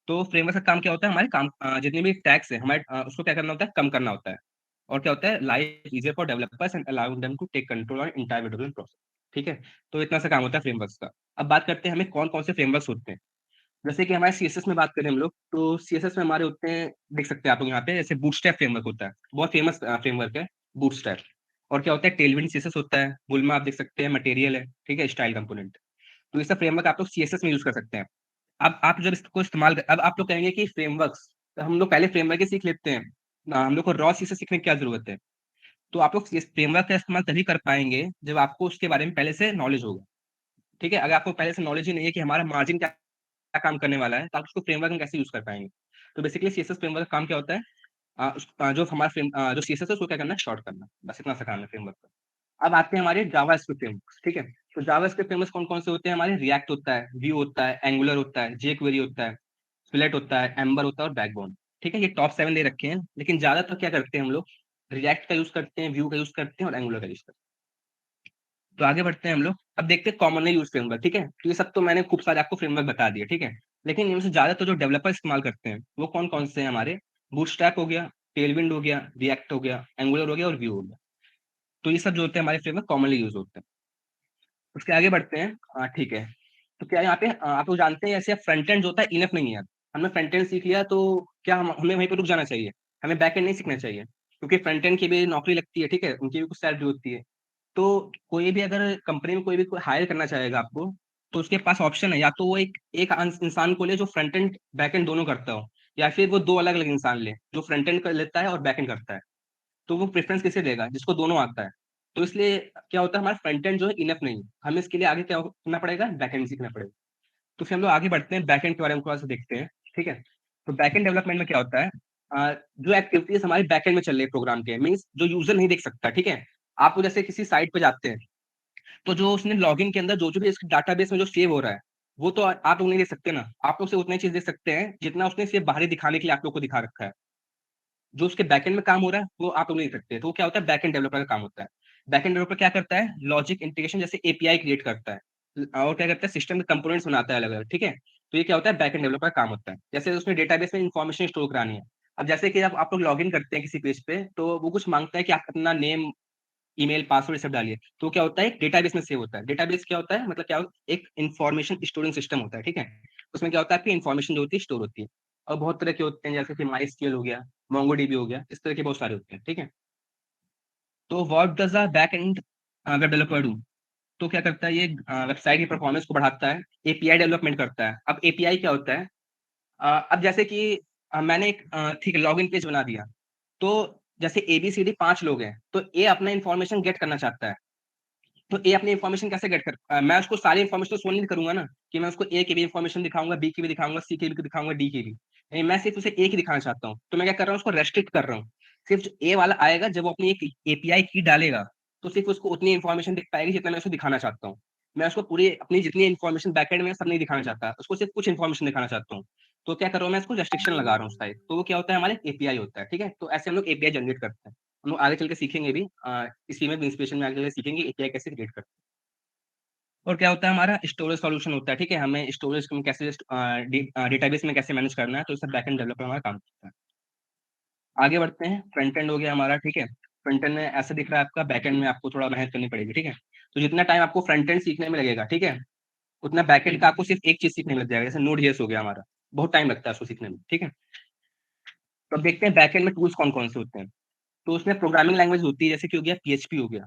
तो फ्रेमवर्क का काम क्या होता है, हमारे काम जितने भी टैग्स है हमारे उसको क्या करना होता है, कम करना होता है। और क्या होता है, life easier for developers and allowing them to take control on entire development process, ठीक है। तो इतना सा काम होता है फ्रेमवर्क्स का। अब बात करते हैं हमें कौन कौन से फ्रेमवर्क्स होते हैं। जैसे कि हमारे सीएसएस में बात करें हम लोग, तो सीएसएस में हमारे होते हैं, देख सकते हैं आप लोग यहाँ पे, जैसे बूटस्ट्रैप फ्रेमवर्क होता है, बहुत फेमस फ्रेमवर्क है बूटस्ट्रैप। और क्या होता है, टेलविंड सीएसएस होता है, बुलमा आप देख सकते हैं, मटेरियल है, ठीक है, स्टाइल कंपोनेंट। तो ये सब फ्रेमवर्क आप लोग सीएसएस में यूज कर सकते हैं। अब आप जब इसको इस्तेमाल अब आप लोग कहेंगे कि फ्रेमवर्क्स, तो हम लोग पहले फ्रेमवर्क ही सीख लेते हैं ना, हम लोग को रॉ सीएसएस सीखने की क्या जरूरत है। तो आप लोग इस फ्रेमवर्क का इस्तेमाल तभी कर पाएंगे जब आपको उसके बारे में पहले से नॉलेज होगा, ठीक है। अगर आपको पहले से नॉलेज ही नहीं है कि हमारा मार्जिन क्या क्या काम करने वाला है, तो आप उसको फ्रेमवर्क में कैसे यूज कर पाएंगे। तो बेसिकली सीएसएस फ्रेमवर्क का काम क्या होता है, जो हमारा जो सीएसएस है उसको क्या करना है, शॉर्ट करना, बस इतना सा काम है फ्रेमवर्क का। अब आते हैं हमारे जावा स्क्रिप्ट फ्रेमवर्क, ठीक है। तो जावा स्क्रिप्ट फ्रेमवर्क कौन कौन से होते हैं हमारे, रिएक्ट होता है, व्यू होता है, एंगुलर होता है, जेक्वेरी होता है, स्प्लेट होता है, एम्बर होता है और बैकबोन, ठीक है। ये टॉप 7 दे रखे हैं, लेकिन ज्यादातर क्या करते हैं हम लोग, रिएक्ट का यूज करते हैं, व्यू का यूज करते हैं और एंगुलर का यूज करते हैं। तो आगे बढ़ते हैं हम लोग, अब देखते हैं कॉमनली यूज फ्रेमवर्क, ठीक है। तो ये सब तो मैंने खूब सारे आपको फ्रेमवर्क बता दिए, ठीक है। लेकिन इनमें से ज्यादातर जो डेवलपर इस्तेमाल करते हैं वो कौन कौन से हैं हमारे, बूटस्ट्रैप हो गया, टेलविंड हो गया, रिएक्ट हो गया, एंगुलर हो गया और व्यू हो गया। तो ये सब जो होते हैं हमारे फ्रेमवर्क कॉमनली यूज होते हैं। उसके आगे बढ़ते हैं, ठीक है। तो क्या यहाँ पे आप लोग जानते हैं, ऐसे फ्रंट एंड जो होता है इनफ नहीं है। हमने फ्रंट एंड सीख लिया तो क्या हमें वहीं पे रुक जाना चाहिए, हमें बैक एंड नहीं सीखना चाहिए, क्योंकि फ्रंट एंड की भी नौकरी लगती है, ठीक है, उनकी भी कुछ सैलरी होती है। तो कोई भी अगर कंपनी में कोई भी कोई हायर करना चाहेगा आपको, तो उसके पास ऑप्शन है, या तो वो एक एक इंसान को ले जो फ्रंट एंड बैक एंड दोनों करता हो, या फिर वो दो अलग अलग इंसान ले जो फ्रंट एंड कर लेता है और बैक एंड करता है। तो वो प्रेफरेंस किसे देगा, जिसको दोनों आता है। तो इसलिए क्या होता है, हमारा फ्रंट एंड जो है इनफ नहीं है, हमें इसके लिए आगे क्या करना पड़ेगा, बैक एंड सीखना पड़ेगा। तो फिर हम लोग आगे बढ़ते हैं, बैक एंड के बारे में थोड़ा सा देखते हैं, ठीक है। तो बैक एंड डेवलपमेंट में क्या होता है, जो एक्टिविटीज हमारे बैक एंड में चल रही है प्रोग्राम के, मीन्स जो यूजर नहीं देख सकता, ठीक है। आप लोग जैसे किसी साइट पे जाते हैं, तो जो उसने लॉगिन के अंदर जो जो भी इसके डाटाबेस में जो सेव हो रहा है, वो तो आप लोग नहीं देख सकते ना। आप लोग सिर्फ उतनी चीज देख सकते हैं जितना उसने सिर्फ बाहरी दिखाने के लिए आप लोग को दिखा रखा है। जो उसके बैकएंड में काम हो रहा है वो आप लोग नहीं सकते। तो वो क्या होता है, बैकएंड डेवलपर का काम होता है। बैकएंड डेवलपर क्या करता है, लॉजिक इंटीग्रेशन जैसे एपीआई क्रिएट करता है, और क्या करता है, सिस्टम के कंपोनेंट्स बनाता है अलग अलग, ठीक है। तो ये क्या होता है, बैकएंड डेवलपर का काम होता है। जैसे उसमें डेटाबेस में इन्फॉर्मेशन स्टोर करानी है। अब जैसे कि जब आप लोग लॉगिन करते हैं किसी पेज पे, तो वो कुछ मांगता है कि आप अपना नेम, ईमेल, पासवर्ड सब डालिए। तो क्या होता है, डेटाबेस में सेव होता है। डेटाबेस क्या होता है, मतलब क्या, एक इन्फॉर्मेशन स्टोरिंग सिस्टम होता है, ठीक है। उसमें क्या होता है, आपकी इन्फॉर्मेशन जो होती है स्टोर होती है। और बहुत तरह के होते हैं, जैसे कि माइस्क्यूएल हो गया, मोंगोडीबी हो गया, इस तरह के बहुत सारे होते हैं, ठीक है। तो what does a back and web developer do. तो क्या करता है ये, वेबसाइट की परफॉर्मेंस को बढ़ाता है, एपीआई डेवलपमेंट करता है। अब एपीआई क्या होता है, अब जैसे कि मैंने एक ठीक है लॉगिन पेज बना दिया, तो जैसे एबीसीडी 5 लोग हैं, तो ए अपना इन्फॉर्मेशन गेट करना चाहता है। तो ए अपनी इन्फॉर्मेशन कैसे गेट कर, मैं उसको सारी इन्फॉर्मेशन तो शो नहीं करूंगा ना, कि मैं उसको ए की भी इन्फॉर्मेशन दिखाऊंगा, बी की भी दिखाऊंगा, सी की भी दिखाऊंगा, डी की भी नहीं, मैं सिर्फ उसे ए की दिखाना चाहता हूँ। तो मैं क्या कर रहा हूँ, उसको रेस्ट्रिक्ट कर रहा हूँ। सिर्फ जो ए वाला आएगा, जब वो अपनी एक एपीआई की डालेगा, तो सिर्फ उसको उतनी इन्फॉर्मेशन दिख पाएगी जितना मैं उसको दिखाना चाहता हूँ। मैं उसको पूरी अपनी जितनी इन्फॉर्मेशन बैकएंड में सब नहीं दिखाना चाहता, उसको सिर्फ कुछ इन्फॉर्मेशन दिखाना चाहता हूँ। तो क्या कर रहा हूँ, मैं इसको रेस्ट्रिक्शन लगा रहा हूँ साइड, तो वो क्या होता है, हमारे एपीआई होता है, ठीक है। तो ऐसे हम लोग एपीआई जनरेट करते हैं। हम लोग आगे चल के सीखेंगे भी, इसी में इंस्पिरेशन में आगे चल के सीखेंगे एपीआई कैसे क्रिएट करते हैं। और क्या होता है, हमारा स्टोरेज सॉल्यूशन होता है, ठीक है। हमें स्टोरेज में कैसे डेटाबेस में कैसे मैनेज करना है, तो इससे बैकएंड डेवलपर हमारा काम करता है। आगे बढ़ते हैं, फ्रंट एंड हो गया हमारा, ठीक है। फ्रंट एंड में ऐसे दिख रहा है आपका, बैक एंड में आपको थोड़ा मेहनत करनी पड़ेगी, ठीक है। तो जितना टाइम आपको फ्रंट एंड सीखने में लगेगा, ठीक है, उतना बैक एंड का आपको सिर्फ एक चीज सीखने में लग जाएगा। जैसे नोड जेएस हो गया हमारा, बहुत टाइम लगता है उसको सीखने में, ठीक है। तो अब देखते हैं बैक एंड में टूल्स कौन कौन से होते हैं। तो उसमें प्रोग्रामिंग लैंग्वेज होती है, जैसे कि हो गया पीएचपी हो गया,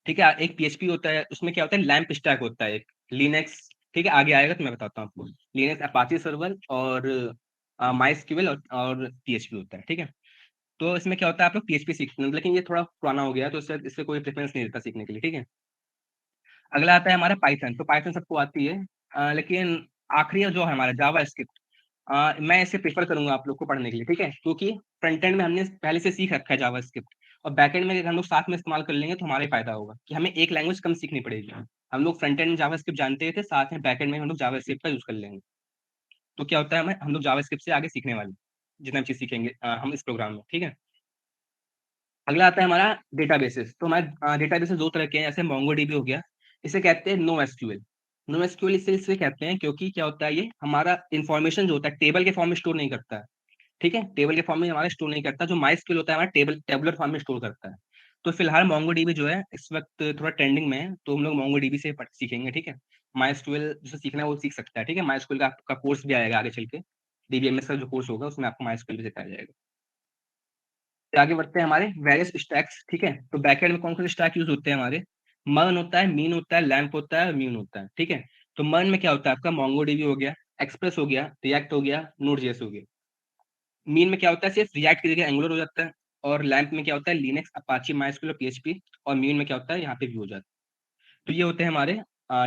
ठीक है। एक पीएचपी होता है, उसमें क्या होता है, लैम्प स्टैक होता है, एक लिनक्स, ठीक है, आगे आएगा तो मैं बताता हूँ आपको। लिनक्स, अपाचे सर्वर और माइस्क्यूएल और पीएचपी होता है, ठीक है। तो इसमें क्या होता है, आप लोग PHP सीखते हैं, लेकिन ये थोड़ा पुराना हो गया है, तो इससे कोई प्रेफरेंस नहीं देता सीखने के लिए, ठीक है। अगला आता है हमारा पाइथन। तो पाइथन सबको आती है, लेकिन आखिरी जो है हमारा जावा स्क्रिप्ट, मैं इसे प्रेफर करूंगा आप लोग को पढ़ने के लिए, ठीक है, क्योंकि फ्रंट एंड में हमने पहले से सीख रखा है जावा स्क्रिप्ट, और बैक एंड में अगर हम लोग साथ में इस्तेमाल कर लेंगे तो हमारा ही फायदा होगा कि हमें एक लैंग्वेज कम सीखनी पड़ेगी। हम लोग फ्रंट एंड में जावा स्क्रिप्ट जानते थे, साथ में बैक एंड में हम लोग जावा स्क्रिप्ट का यूज कर लेंगे। तो क्या होता है, हम लोग जावा स्क्रिप्ट से आगे सीखने वाले हैं, जितना हम चीज सीखेंगे हम इस प्रोग्राम में, ठीक है। अगला आता है हमारा डेटाबेसेस। तो हमारे डेटाबेसेस दो तरह के हैं, जैसे मोंगोडीबी हो गया, इसे कहते हैं नो एसक्यूएल। नो एसक्यूएल इससे कहते हैं क्योंकि क्या होता है, ये हमारा इन्फॉर्मेशन जो होता है टेबल के फॉर्म में स्टोर नहीं करता है, ठीक है, टेबल के फॉर्म में हमारा स्टोर नहीं करता। जो माइस्क्यूएल होता है हमारा टेबलर फॉर्म में स्टोर करता है। तो फिलहाल मोंगोडीबी जो है इस वक्त थोड़ा ट्रेंडिंग में है, तो हम लोग मोंगोडीबी से सीखेंगे, ठीक है। माइस्क्यूएल जिसे सीखना है वो सीख सकता है, ठीक है। माइस्क्यूएल का आपका कोर्स भी आएगा आगे चल के, डीबीएमएस का जो कोर्स होगा उसमें आपको माइस्क्यूएल भी सिखाया जाएगा। तो आगे बढ़ते हैं हमारे वेरियस स्टैक्स, ठीक है। तो बैकएंड में कौन कौन से स्टैक यूज होते हैं हमारे, मर्न होता है, मीन होता है, लैम्प होता है और म्यून होता है, ठीक है। तो मर्न में क्या होता है आपका, मोंगोडीबी हो गया, एक्सप्रेस हो गया, रिएक्ट हो गया, नोड.जेएस हो गया। मीन में क्या होता है, सिर्फ रिएक्ट की जगह एंगुलर हो जाता है। और लैम्प में क्या होता है, लिनक्स, अपाची, माइस्क्यूएल और पीएचपी। और म्यून में क्या होता है, यहाँ पे व्यू हो जाता है। तो ये होते हैं हमारे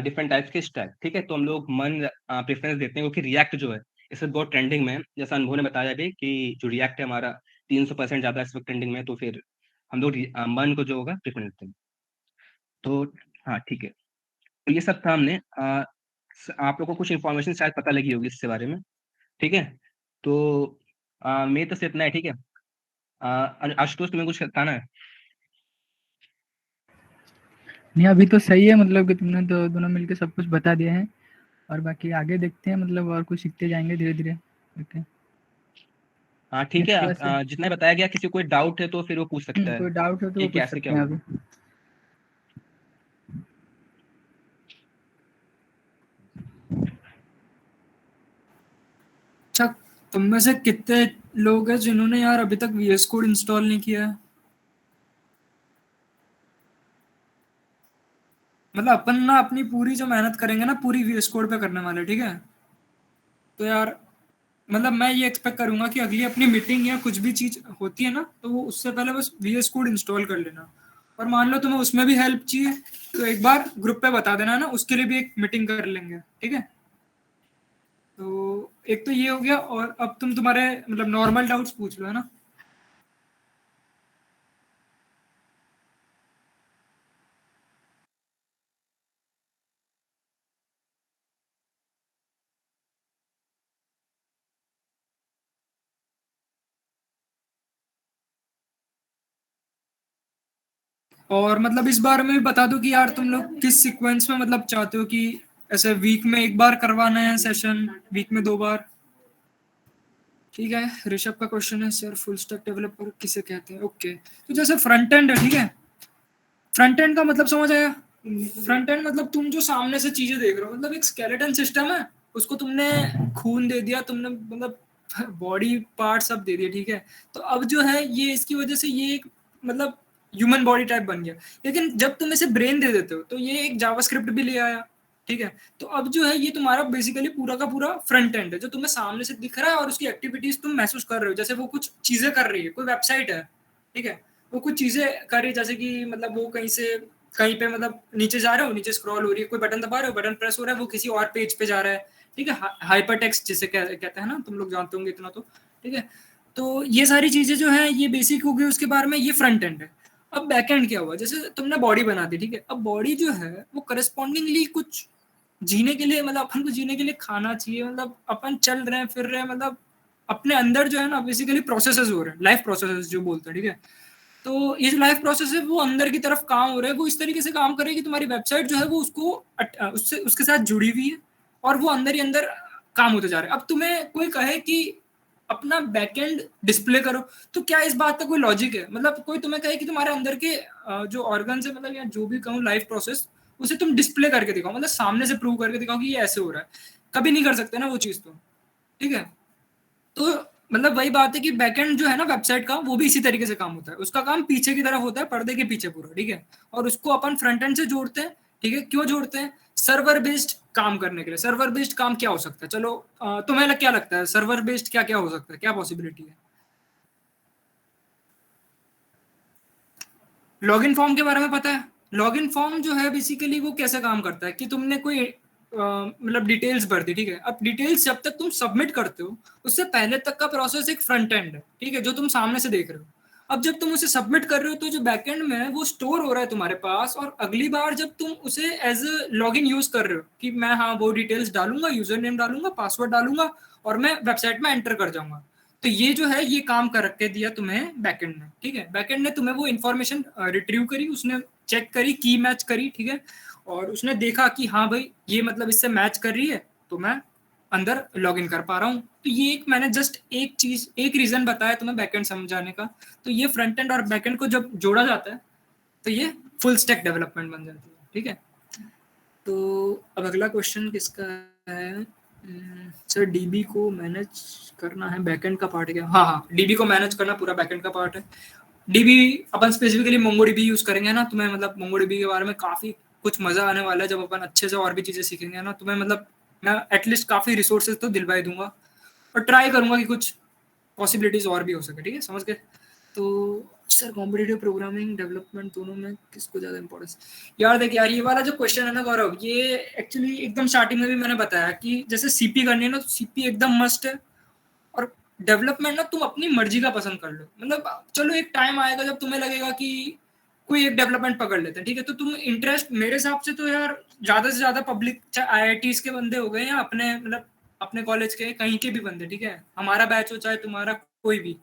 डिफरेंट टाइप्स के स्टैक, ठीक है। तो हम लोग मन प्रेफरेंस देते हैं क्योंकि रिएक्ट जो है इसे बहुत ट्रेंडिंग में है, जैसा अनुभव ने बताया भी कि जो रिएक्ट है हमारा 300% ज्यादा इस वक्त ट्रेंडिंग में है, तो फिर हम लोग मन को जो होगा प्रेफरेंस देते हैं। तो हाँ ठीक है, तो ये सब था हमने आप लोगों को कुछ इन्फॉर्मेशन शायद पता लगी होगी इसके बारे में, ठीक है। तो मेरे तो सिर्फ इतना है, ठीक है। आशुतोष तुम्हें कुछ बताना है? नहीं अभी तो सही है, मतलब कि तुमने तो दोनों मिलके सब कुछ बता दिया है, और बाकी आगे देखते हैं, मतलब और कुछ सीखते जाएंगे धीरे धीरे। ओके, हाँ ठीक नेक्स्ट है, क्लास से जितना बताया गया, किसी को कोई डाउट है तो फिर वो पूछ सकता है कोई डाउट हो तो कि वो पूछ कैसे क्या सकते हैं होगा। अभी। अच्छा, तुम में से कितने लोग हैं जिन्होंने यार अभी तक VS कोड इंस्टॉल नहीं किया है? मतलब अपन ना अपनी पूरी जो मेहनत करेंगे ना पूरी VS कोड पे करने वाले, ठीक है। तो यार मतलब मैं ये एक्सपेक्ट करूंगा कि अगली अपनी मीटिंग या कुछ भी चीज होती है ना, तो वो उससे पहले बस VS कोड इंस्टॉल कर लेना। और मान लो तुम्हें उसमें भी हेल्प चाहिए तो एक बार ग्रुप पे बता देना ना, उसके लिए भी एक मीटिंग कर लेंगे, ठीक है। तो एक तो ये हो गया, और अब तुम तुम्हारे मतलब नॉर्मल डाउट्स पूछ लो, है ना। और मतलब इस बारे में भी बता दो कि यार तुम लोग किस सीक्वेंस में मतलब चाहते हो कि ऐसे वीक में एक बार करवाना है सेशन, वीक में 2 बार। ठीक है, ऋषभ का क्वेश्चन है, सर फुल स्टैक डेवलपर किसे कहते हैं? ओके, तो जैसे फ्रंट एंड है, ठीक है। फ्रंट एंड का मतलब समझ आया? फ्रंट एंड मतलब तुम जो सामने से चीजें देख रहे हो, मतलब एक स्केलेटन सिस्टम है, उसको तुमने खून दे दिया, तुमने मतलब बॉडी पार्ट सब दे दिए, ठीक है। तो अब जो है ये इसकी वजह से ये एक मतलब ह्यूमन बॉडी टाइप बन गया। लेकिन जब तुम इसे ब्रेन दे देते हो तो ये एक जावास्क्रिप्ट भी ले आया, ठीक है। तो अब जो है ये तुम्हारा बेसिकली पूरा का पूरा फ्रंट एंड है, जो तुम्हें सामने से दिख रहा है और उसकी एक्टिविटीज तुम महसूस कर रहे हो, जैसे वो कुछ चीजें कर रही है, कोई वेबसाइट है, ठीक है। वो कुछ चीजें कर रही है, जैसे कि मतलब वो कहीं से कहीं पे मतलब नीचे जा रहे हो, नीचे स्क्रॉल हो रही है, कोई बटन दबा रहे हो, बटन प्रेस हो रहा है, वो किसी और पेज पे जा रहा है, ठीक है। हाइपर टेक्स्ट जिसे कहते हैं ना, तुम लोग जानते होंगे इतना तो, ठीक है। तो ये सारी चीजें जो है ये बेसिक हो गई, उसके बारे में ये फ्रंट एंड है। अब बैक एंड क्या हुआ, जैसे तुमने बॉडी बना दी, ठीक है। अब बॉडी जो है वो करस्पॉन्डिंगली कुछ जीने के लिए, मतलब अपन को जीने के लिए खाना चाहिए, मतलब अपन चल रहे हैं फिर रहे हैं, मतलब अपने अंदर जो है ना बेसिकली प्रोसेसेस हो रहे हैं, लाइफ प्रोसेसेस जो बोलते हैं, ठीक है। तो ये जो लाइफ प्रोसेस है वो अंदर की तरफ काम हो रहा है, वो इस तरीके से काम करे कि तुम्हारी वेबसाइट जो है वो उसको उससे उसके साथ जुड़ी हुई है, और वो अंदर ही अंदर काम होते जा रहे हैं। अब तुम्हें कोई कहे कि अपना बैकएंड डिस्प्ले करो, तो क्या इस बात का कोई लॉजिक है? मतलब कोई तुम्हें कहे कि तुम्हारे अंदर के जो ऑर्गन है, मतलब या जो भी कहूँ लाइफ प्रोसेस, उसे तुम डिस्प्ले करके दिखाओ, मतलब सामने से प्रूव करके दिखाओ कि ये ऐसे हो रहा है, कभी नहीं कर सकते ना वो चीज़, तो ठीक है। तो मतलब वही बात है कि बैकएंड जो है ना वेबसाइट का, वो भी इसी तरीके से काम होता है, उसका काम पीछे की तरफ होता है, पर्दे के पीछे पूरा, ठीक है। और उसको अपन फ्रंट एंड से जोड़ते हैं, ठीक है। क्यों जोड़ते हैं? सर्वर बेस्ड काम करने के लिए। सर्वर बेस्ड काम क्या हो सकता है? चलो तुम्हें क्या लगता है सर्वर बेस्ड क्या क्या हो सकता है, क्या पॉसिबिलिटी है? लॉगिन फॉर्म के बारे में पता है? लॉगिन फॉर्म जो है बेसिकली वो कैसे काम करता है कि तुमने कोई मतलब डिटेल्स भर दी, ठीक है। अब डिटेल्स जब तक तुम सबमिट करते हो उससे पहले तक का प्रोसेस एक फ्रंट एंड है, ठीक है, जो तुम सामने से देख रहे हो। अब जब तुम उसे सबमिट कर रहे हो तो जो बैकएंड में है वो स्टोर हो रहा है तुम्हारे पास, और अगली बार जब तुम उसे एज अ लॉगिन यूज कर रहे हो कि मैं हाँ वो डिटेल्स डालूंगा, यूजर नेम डालूंगा, पासवर्ड डालूंगा और मैं वेबसाइट में एंटर कर जाऊंगा, तो ये जो है ये काम कर के दिया तुम्हें बैकएंड ने, ठीक है। बैकएंड ने तुम्हें वो इन्फॉर्मेशन रिट्रीव करी, उसने चेक करी, की मैच करी, ठीक है, और उसने देखा कि हाँ भाई ये मतलब इससे मैच कर रही है तो मैं अंदर लॉगिन कर पा रहा हूँ। तो ये एक मैंने जस्ट एक चीज, एक रीजन बताया तुम्हें बैकएंड समझाने का। तो ये फ्रंट एंड और बैकएंड को जब जोड़ा जाता है तो ये फुल स्टैक डेवलपमेंट बन जाती है, ठीक है। तो अब अगला क्वेश्चन किसका है? सर डीबी को मैनेज करना है बैकएंड का पार्ट क्या? हाँ हाँ, डीबी को मैनेज करना पूरा बैकएंड का पार्ट है। डीबी अपन स्पेसिफिकली मोंगोडीबी यूज करेंगे ना, तुम्हें मतलब मोंगोडीबी के बारे में काफी कुछ मजा आने वाला है जब अपन अच्छे से और भी चीजें सीखेंगे ना। तुम्हें मतलब मैं एटलीस्ट काफी रिसोर्सेज तो दिलवाई दूंगा और ट्राई करूंगा कि कुछ पॉसिबिलिटीज और भी हो सके, ठीक है, समझ गए? तो सर कॉम्पिटिटिव प्रोग्रामिंग डेवलपमेंट दोनों में किसको ज्यादा इंपॉर्टेंस? यार देख यार, ये वाला जो क्वेश्चन है ना गौरव, ये एक्चुअली एकदम स्टार्टिंग में भी मैंने बताया कि जैसे सीपी करनी है ना तो सीपी एकदम मस्ट है, और डेवलपमेंट ना तुम अपनी मर्जी का पसंद कर लो। मतलब चलो एक टाइम आएगा जब तुम्हें लगेगा कि कोई एक डेवलपमेंट पकड़ लेते हैं, ठीक है, तो तुम इंटरेस्ट मेरे हिसाब से तो यार ज्यादा से ज्यादा पब्लिक चाहे आईआईटीज के बंदे हो गए या अपने मतलब अपने कॉलेज के कहीं के भी बंदे, ठीक है, हमारा बैच हो चाहे तुम्हारा कोई भी,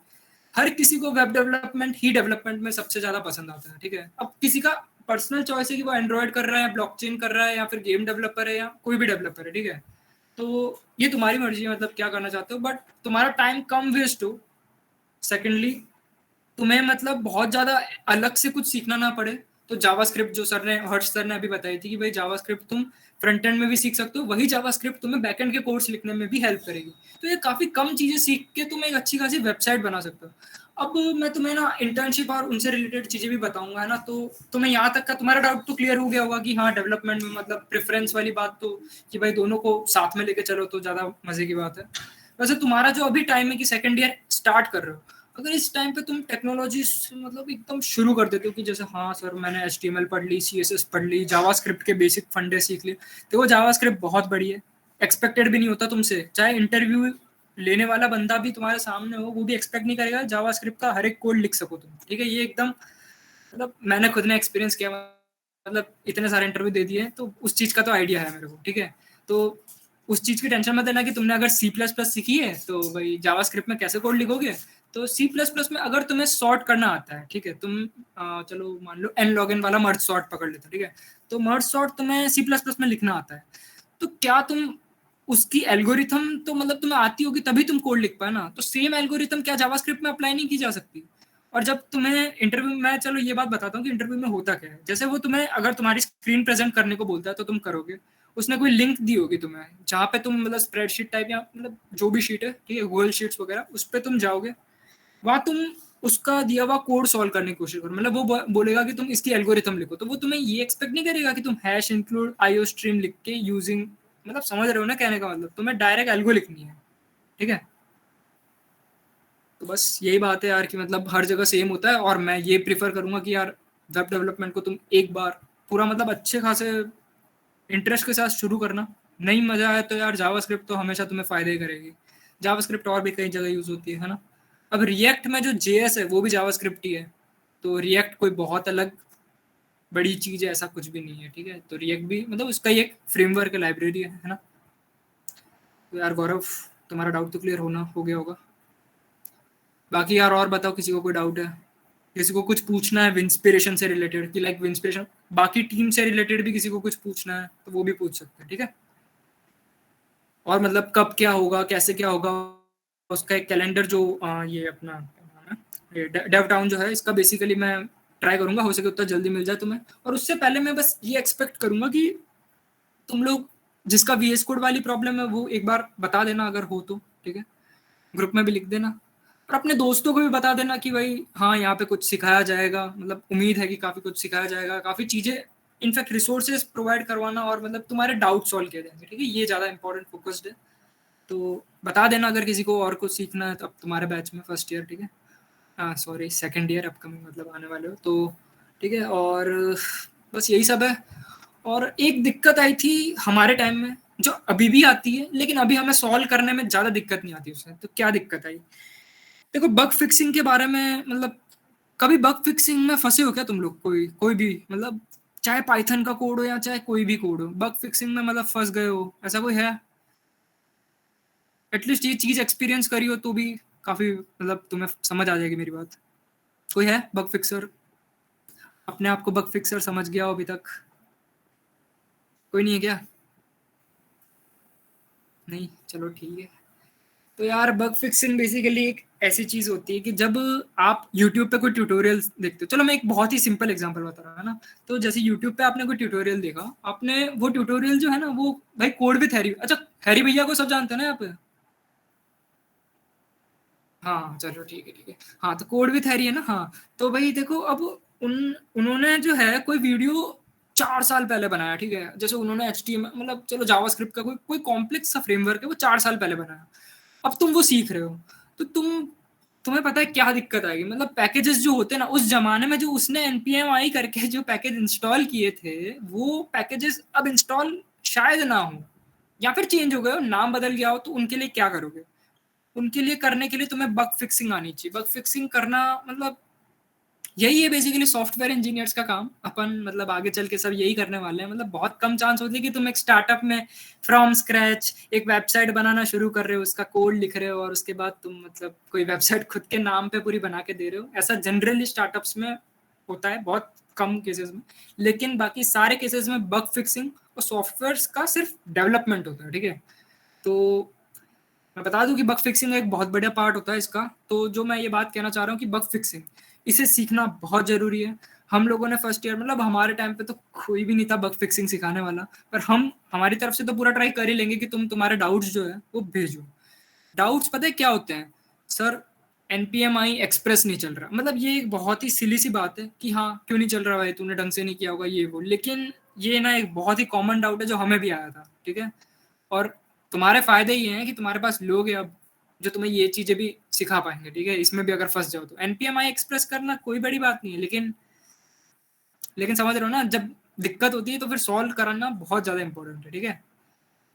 हर किसी को वेब डेवलपमेंट ही डेवलपमेंट में सबसे ज्यादा पसंद आता है, ठीक है। अब किसी का पर्सनल चॉइस है कि वो एंड्रॉइड कर रहा है, ब्लॉकचेन कर रहा है, या फिर गेम डेवलपर है, या कोई भी डेवलपर है, ठीक है। तो ये तुम्हारी मर्जी है, मतलब क्या करना चाहते हो, बट तुम्हारा टाइम कम वेस्ट हो। सेकेंडली तुम्हें मतलब बहुत ज्यादा अलग से कुछ सीखना ना पड़े। तो जावास्क्रिप्ट जो सर ने, हर्ष सर ने अभी बताई थी कि भाई जावास्क्रिप्ट तुम फ्रंट एंड में भी सीख सकते हो, वही जावास्क्रिप्ट तुम्हें बैकएंड के कोर्स लिखने में भी हेल्प करेगी। तो ये काफी कम चीजें सीख के तुम एक अच्छी खासी वेबसाइट बना सकते हो। अब मैं तुम्हें ना इंटर्नशिप और उनसे रिलेटेड चीजें भी बताऊंगा, है ना। तो तुम्हें यहाँ तक का तुम्हारा डाउट तो क्लियर हो गया होगा कि हाँ डेवलपमेंट में मतलब प्रेफरेंस वाली बात, तो कि भाई दोनों को साथ में लेके चलो तो ज्यादा मजे की बात है। वैसे तुम्हारा जो अभी टाइम है कि सेकंड ईयर स्टार्ट कर रहे हो, अगर इस टाइम पे तुम टेक्नोलॉजी मतलब एकदम शुरू कर देते हो कि जैसे हाँ सर मैंने HTML पढ़ ली, CSS पढ़ ली, जावास्क्रिप्ट के बेसिक फंडे सीख लिए, तो वो जावास्क्रिप्ट बहुत बड़ी है, एक्सपेक्टेड भी नहीं होता तुमसे। चाहे इंटरव्यू लेने वाला बंदा भी तुम्हारे सामने हो, वो भी एक्सपेक्ट नहीं करेगा जावास्क्रिप्ट का हर एक कोड लिख सको तुम, ठीक है। ये एकदम मतलब मैंने खुद ने एक्सपीरियंस किया, मतलब इतने सारे इंटरव्यू दे दिए तो उस चीज़ का तो आइडिया है मेरे को, ठीक है। तो उस चीज़ की टेंशन मत लेना कि तुमने अगर C++ सीखी है तो भाई जावास्क्रिप्ट में कैसे कोड लिखोगे। तो C++ में अगर तुम्हें सॉर्ट करना आता है, ठीक है, तुम चलो मान लो nlogin वाला मर्ज सॉर्ट पकड़ लेते हो, ठीक है, तो मर्ज सॉर्ट तुम्हें C++ में लिखना आता है, तो क्या तुम उसकी एल्गोरिथम तो मतलब तुम्हें आती होगी तभी तुम कोड लिख पाए ना। तो सेम एल्गोरिथम क्या जावास्क्रिप्ट में अप्लाई नहीं की जा सकती? और जब तुम्हें इंटरव्यू में, चलो ये बात बताता हूँ कि इंटरव्यू में होता क्या है। जैसे वो तुम्हें अगर तुम्हारी स्क्रीन प्रेजेंट करने को बोलता है तो तुम करोगे, उसने कोई लिंक दी होगी तुम्हें जहाँ पे तुम मतलब स्प्रेडशीट टाइप या मतलब जो भी शीट है, ठीक है, गूगल शीट्स वगैरह, उस पर तुम जाओगे, वहाँ तुम उसका दिया हुआ कोड सॉल्व करने की कोशिश करो। मतलब वो बोलेगा कि तुम इसकी एल्गोरिथम लिखो, तो वो तुम्हें ये एक्सपेक्ट नहीं करेगा कि तुम हैश इंक्लूड आईओ स्ट्रीम लिख के यूजिंग, मतलब समझ रहे हो ना कहने का मतलब, तुम्हें डायरेक्ट एल्गो लिखनी है, ठीक है। तो बस यही बात है यार कि मतलब हर जगह सेम होता है, और मैं ये प्रीफर करूंगा कि यार वेब डेवलपमेंट को तुम एक बार पूरा मतलब अच्छे खासे इंटरेस्ट के साथ शुरू करना। नहीं मजा आया तो यार जावास्क्रिप्ट तो हमेशा तुम्हें फायदे ही करेगी। जावास्क्रिप्ट और भी कई जगह यूज होती है ना। अब रिएक्ट में जो JS है वो भी जावास्क्रिप्ट ही है, तो रिएक्ट कोई बहुत अलग बड़ी चीज है ऐसा कुछ भी नहीं है, ठीक है। तो रिएक्ट भी मतलब उसका ही एक फ्रेमवर्क लाइब्रेरी है ना। तो यार गौरव तुम्हारा डाउट तो क्लियर हो गया होगा। बाकी यार और बताओ, किसी को कोई डाउट है, किसी को कुछ पूछना है विंस्पिरेशन से रिलेटेड, कि लाइक विंस्पिरेशन बाकी टीम से रिलेटेड भी किसी को कुछ पूछना है तो वो भी पूछ सकते हैं, ठीक है। और मतलब कब क्या होगा, कैसे क्या होगा, उसका एक कैलेंडर जो ये अपना डेव टाउन जो है, इसका बेसिकली मैं ट्राई करूंगा हो सके उतना जल्दी मिल जाए तुम्हें। और उससे पहले मैं बस ये एक्सपेक्ट करूंगा कि तुम लोग जिसका VS कोड वाली प्रॉब्लम है वो एक बार बता देना अगर हो तो, ठीक है, ग्रुप में भी लिख देना। और अपने दोस्तों को भी बता देना कि भाई हाँ यहाँ पे कुछ सिखाया जाएगा, मतलब उम्मीद है कि काफ़ी कुछ सिखाया जाएगा, काफ़ी चीज़ें, इनफैक्ट रिसोर्सेज प्रोवाइड करवाना, और मतलब तुम्हारे डाउट सॉल्व किए जाएंगे, ठीक है। ये ज़्यादा इंपॉर्टेंट फोकस्ड है, तो बता देना अगर किसी को और कुछ सीखना है तो अब तुम्हारे बैच में फर्स्ट ईयर, ठीक है, हाँ सॉरी सेकंड ईयर अपकमिंग मतलब आने वाले हो तो ठीक है, और बस यही सब है। और एक दिक्कत आई थी हमारे टाइम में, जो अभी भी आती है, लेकिन अभी हमें सॉल्व करने में ज़्यादा दिक्कत नहीं आती उससे। तो क्या दिक्कत आई? देखो, बग फिक्सिंग के बारे में, मतलब कभी बग फिक्सिंग में फंसे हो क्या तुम लोग? कोई कोई भी, मतलब चाहे पाइथन का कोड हो या चाहे कोई भी कोड हो, बग फिक्सिंग में मतलब फंस गए हो, ऐसा कोई है? एटलीस्ट ये चीज़ एक्सपीरियंस करी हो तो भी काफ़ी, मतलब तुम्हें समझ आ जाएगी मेरी बात। कोई है बग फिक्सर? अपने आप को बग फिक्सर समझ गया हो अभी तक? कोई नहीं है क्या? नहीं, चलो ठीक है। तो यार, बग फिक्सिंग बेसिकली एक ऐसी चीज होती है कि जब आप YouTube पे कोई ट्यूटोरियल देखते हो, चलो मैं एक बहुत ही सिंपल एग्जांपल बता रहा हूँ, है ना। तो जैसे YouTube पे आपने कोई ट्यूटोरियल देखा, आपने वो ट्यूटोरियल जो है ना, वो भाई कोड विथ हैरी, अच्छा हैरी भैया को सब जानते हैं ना यहाँ पे? हाँ चलो ठीक है, ठीक है। हाँ, तो कोड विथ हैरी है ना। हाँ, तो भाई देखो, अब उन्होंने जो है कोई वीडियो 4 साल पहले बनाया, ठीक है। जैसे उन्होंने HTML, मतलब चलो जावास्क्रिप्ट का कोई कोई कॉम्प्लेक्स सा फ्रेमवर्क है, वो 4 साल पहले बनाया। अब तुम वो सीख रहे हो, तो तुम्हें पता है क्या दिक्कत आएगी? मतलब पैकेजेस जो होते हैं ना, उस जमाने में जो उसने npmi करके जो पैकेज इंस्टॉल किए थे, वो पैकेजेस अब इंस्टॉल शायद ना हो, या फिर चेंज हो गए हो, नाम बदल गया हो, तो उनके लिए क्या करोगे? उनके लिए करने के लिए तुम्हें बग फिक्सिंग आनी चाहिए। बग फिक्सिंग करना मतलब यही है बेसिकली सॉफ्टवेयर इंजीनियर्स का काम। अपन मतलब आगे चल के सब यही करने वाले हैं। मतलब बहुत कम चांस होती है कि तुम एक स्टार्टअप में फ्रॉम स्क्रैच एक वेबसाइट बनाना शुरू कर रहे हो, उसका कोड लिख रहे हो, और उसके बाद तुम मतलब कोई वेबसाइट खुद के नाम पे पूरी बना के दे रहे हो। ऐसा जनरली स्टार्टअप्स में होता है, बहुत कम केसेस में। लेकिन बाकी सारे केसेस में बग फिक्सिंग और सॉफ्टवेयर का सिर्फ डेवलपमेंट होता है, ठीक है। तो मैं बता दूं कि बग फिक्सिंग एक बहुत बढ़िया पार्ट होता है इसका। तो जो मैं ये बात कहना चाह रहा हूँ कि बग फिक्सिंग, इसे सीखना बहुत जरूरी है। हम लोगों ने फर्स्ट ईयर, मतलब हमारे टाइम पे तो कोई भी नहीं था बग फिक्सिंग सिखाने वाला, पर हम हमारी तरफ से तो पूरा ट्राई कर ही लेंगे कि तुम तुम्हारे डाउट्स जो है वो भेजो। डाउट्स पता है क्या होते हैं? सर, एनपीएमआई एक्सप्रेस नहीं चल रहा। मतलब ये एक बहुत ही सिली सी बात है कि हाँ क्यों नहीं चल रहा भाई, तूने ढंग से नहीं किया होगा ये वो, लेकिन ये ना एक बहुत ही कॉमन डाउट है जो हमें भी आया था, ठीक है। और तुम्हारे फायदे ये हैं कि तुम्हारे पास लोग हैं अब जो तुम्हें ये चीजें भी सिखा पाएंगे, ठीक है। इसमें भी अगर फंस जाओ तो एनपीएमआई एक्सप्रेस करना कोई बड़ी बात नहीं है, लेकिन समझ रहे हो ना, जब दिक्कत होती है तो फिर सॉल्व कराना बहुत ज्यादा इंपॉर्टेंट है, ठीक है।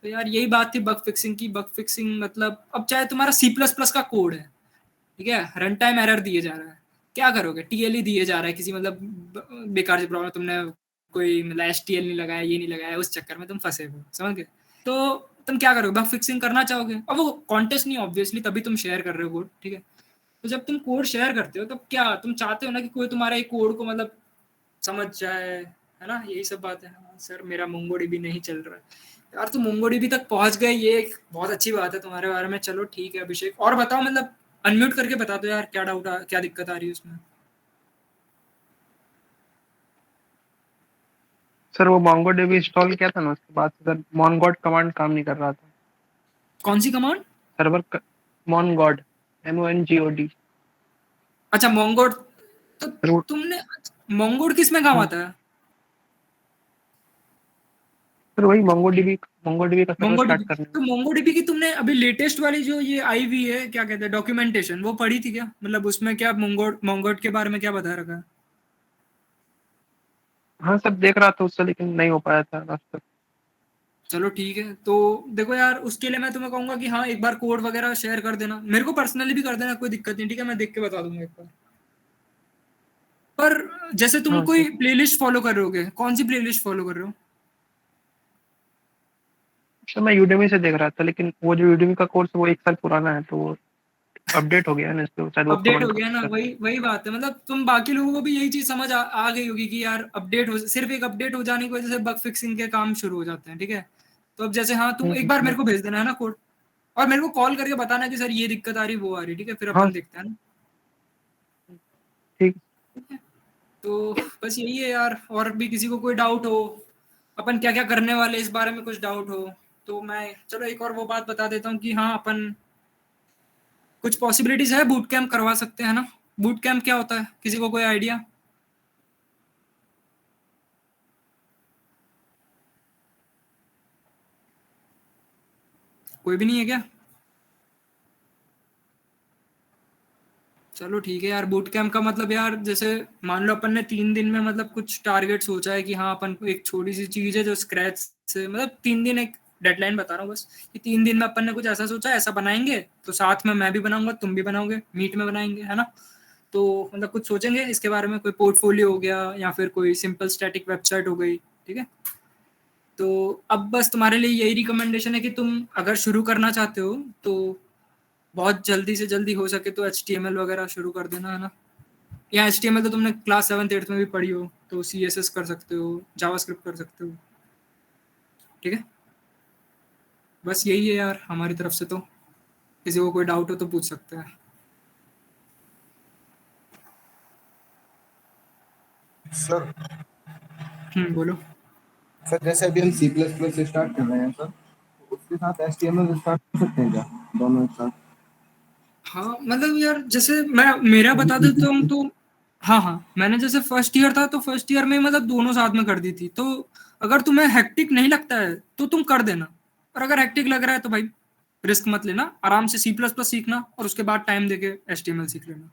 तो यार यही बात थी बग फिक्सिंग की। बग फिक्सिंग मतलब अब चाहे तुम्हारा C++ का कोड है, ठीक है, रन टाइम एरर दिए जा रहा है, क्या करोगे? टीएलई दिए जा रहा है किसी, मतलब बेकार से प्रॉब्लम, तुमने कोई मतलब एचटीएल नहीं लगाया, ये नहीं लगाया, उस चक्कर में तुम फंसे हो, समझ गए? तो तुम क्या करोगे? बग फिक्सिंग करना चाहोगे? अब वो कॉन्टेस्ट नहीं ऑब्वियसली, तभी तुम शेयर कर रहे हो कोड, ठीक है। तो जब तुम कोड शेयर करते हो तब क्या तुम चाहते हो ना कि कोई तुम्हारा एक कोड को मतलब समझ जाए, है ना? यही सब बात है। हाँ, सर मेरा मोंगोडीबी नहीं चल रहा है। यार तुम मोंगोडीबी तक पहुंच गए, ये एक बहुत अच्छी बात है तुम्हारे बारे में। चलो ठीक है अभिषेक, और बताओ, मतलब अनम्यूट करके बता दो यार, क्या डाउट क्या दिक्कत आ रही है उसमें? सर वो MongoDB इंस्टॉल किया था ना, उसके बाद से सर mongod कमांड काम नहीं कर रहा था। कौन सी कमांड? Server mongod, MONGOD। अच्छा, मोंगोड। तो सर वो तुमने मोंगोड किस में काम हाँ, आता है? सर वही MongoDB का सर्वर स्टार्ट मोंगोडीबी। करने में। तो मोंगोडीबी की तुमने अभी लेटेस्ट वाली जो ये आई हुई है, क्या कहते हैं, डॉक्यूमेंटेशन, वो पढ़ी थी क्या? मतलब उसमें क्या मोंगोड मोंगोड के बारे में क्या बता रखा है? हाँ सर, देख रहा था उससे, लेकिन नहीं हो पाया था आज तक। चलो ठीक है। तो देखो यार, उसके लिए मैं तुम्हें कहूंगा कि हाँ एक बार कोड वगैरह शेयर कर देना, मेरे को पर्सनली भी कर देना, कोई दिक्कत नहीं, ठीक है। मैं देख के बता दूंगा एक बार। पर जैसे तुम हाँ सर। कोई प्लेलिस्ट फॉलो कर रहे होगे, कौन सी प्लेलिस्ट फॉलो कर रहे हो? सर मैं यूडेमी से देख रहा था, लेकिन वो जो यूडेमी का कोर्स है वो 1 साल पुराना है, तो वो अपडेट हो गया है ना, इसलिए शायद वो अपडेट कमांड हो का गया ना, कर। वही वही बात है। मतलब तुम बाकी लोगों को भी यही चीज समझ आ गई होगी कि यार अपडेट हो, सिर्फ एक अपडेट हो जाने की वजह से बग फिक्सिंग के काम शुरू हो जाते हैं, ठीक है। तो अब जैसे हाँ, तुम एक बार मेरे को भेज देना, है ना, कोड, और मेरे को कॉल करके बताना कि सर ये दिक्कत आ रही, वो आ रही, ठीक है। फिर हाँ अपन देखते हैं ना। ठीक। ठीक है। तो बस यही है यार, और भी किसी को कोई डाउट हो, अपन क्या क्या करने वाले इस बारे में कुछ डाउट हो, तो मैं चलो एक और वो बात बता देता हूँ कि हाँ अपन कुछ पॉसिबिलिटीज है, बूट कैंप करवा सकते हैं ना। बूट कैंप क्या होता है, किसी को कोई आइडिया? कोई भी नहीं है क्या? चलो ठीक है यार। बूट कैंप का मतलब यार, जैसे मान लो अपन ने 3 दिन में मतलब कुछ टारगेट सोचा है कि हाँ अपन को एक छोटी सी चीज है जो स्क्रैच से, मतलब 3 दिन एक डेडलाइन बता रहा हूँ बस, कि 3 दिन में अपन ने कुछ ऐसा सोचा ऐसा बनाएंगे, तो साथ में मैं भी बनाऊंगा तुम भी बनाओगे, मीट में बनाएंगे, है ना। तो मतलब कुछ सोचेंगे इसके बारे में, कोई पोर्टफोलियो हो गया या फिर कोई सिंपल स्टैटिक वेबसाइट हो गई, ठीक है। तो अब बस तुम्हारे लिए यही रिकमेंडेशन है कि तुम अगर शुरू करना चाहते हो तो बहुत जल्दी से जल्दी हो सके तो HTML वगैरह शुरू कर देना, है ना। या HTML तो तुमने क्लास 7th 8th में भी पढ़ी हो, तो CSS कर सकते हो, जावास्क्रिप्ट कर सकते हो, ठीक है। बस यही है यार हमारी तरफ से। तो किसी को कोई डाउट हो तो पूछ सकते हैं। सर बोलो। सर जैसे अभी हम C++ से स्टार्ट कर रहे हैं सर, उसके साथ HTML स्टार्ट कर सकते हैं क्या, दोनों एक साथ? हाँ मतलब यार जैसे मैं मेरा बता देता हूँ तो, हाँ हाँ, मैंने जैसे फर्स्ट ईयर था तो फर्स्ट ईयर में मतलब दोनों साथ में कर दी थी। तो अगर तुम्हें हेक्टिक नहीं लगता है तो तुम कर देना, और अगर हेक्टिक लग रहा है तो भाई रिस्क मत लेना, आराम से C++ सीखना और उसके बाद टाइम देके HTML सीख लेना।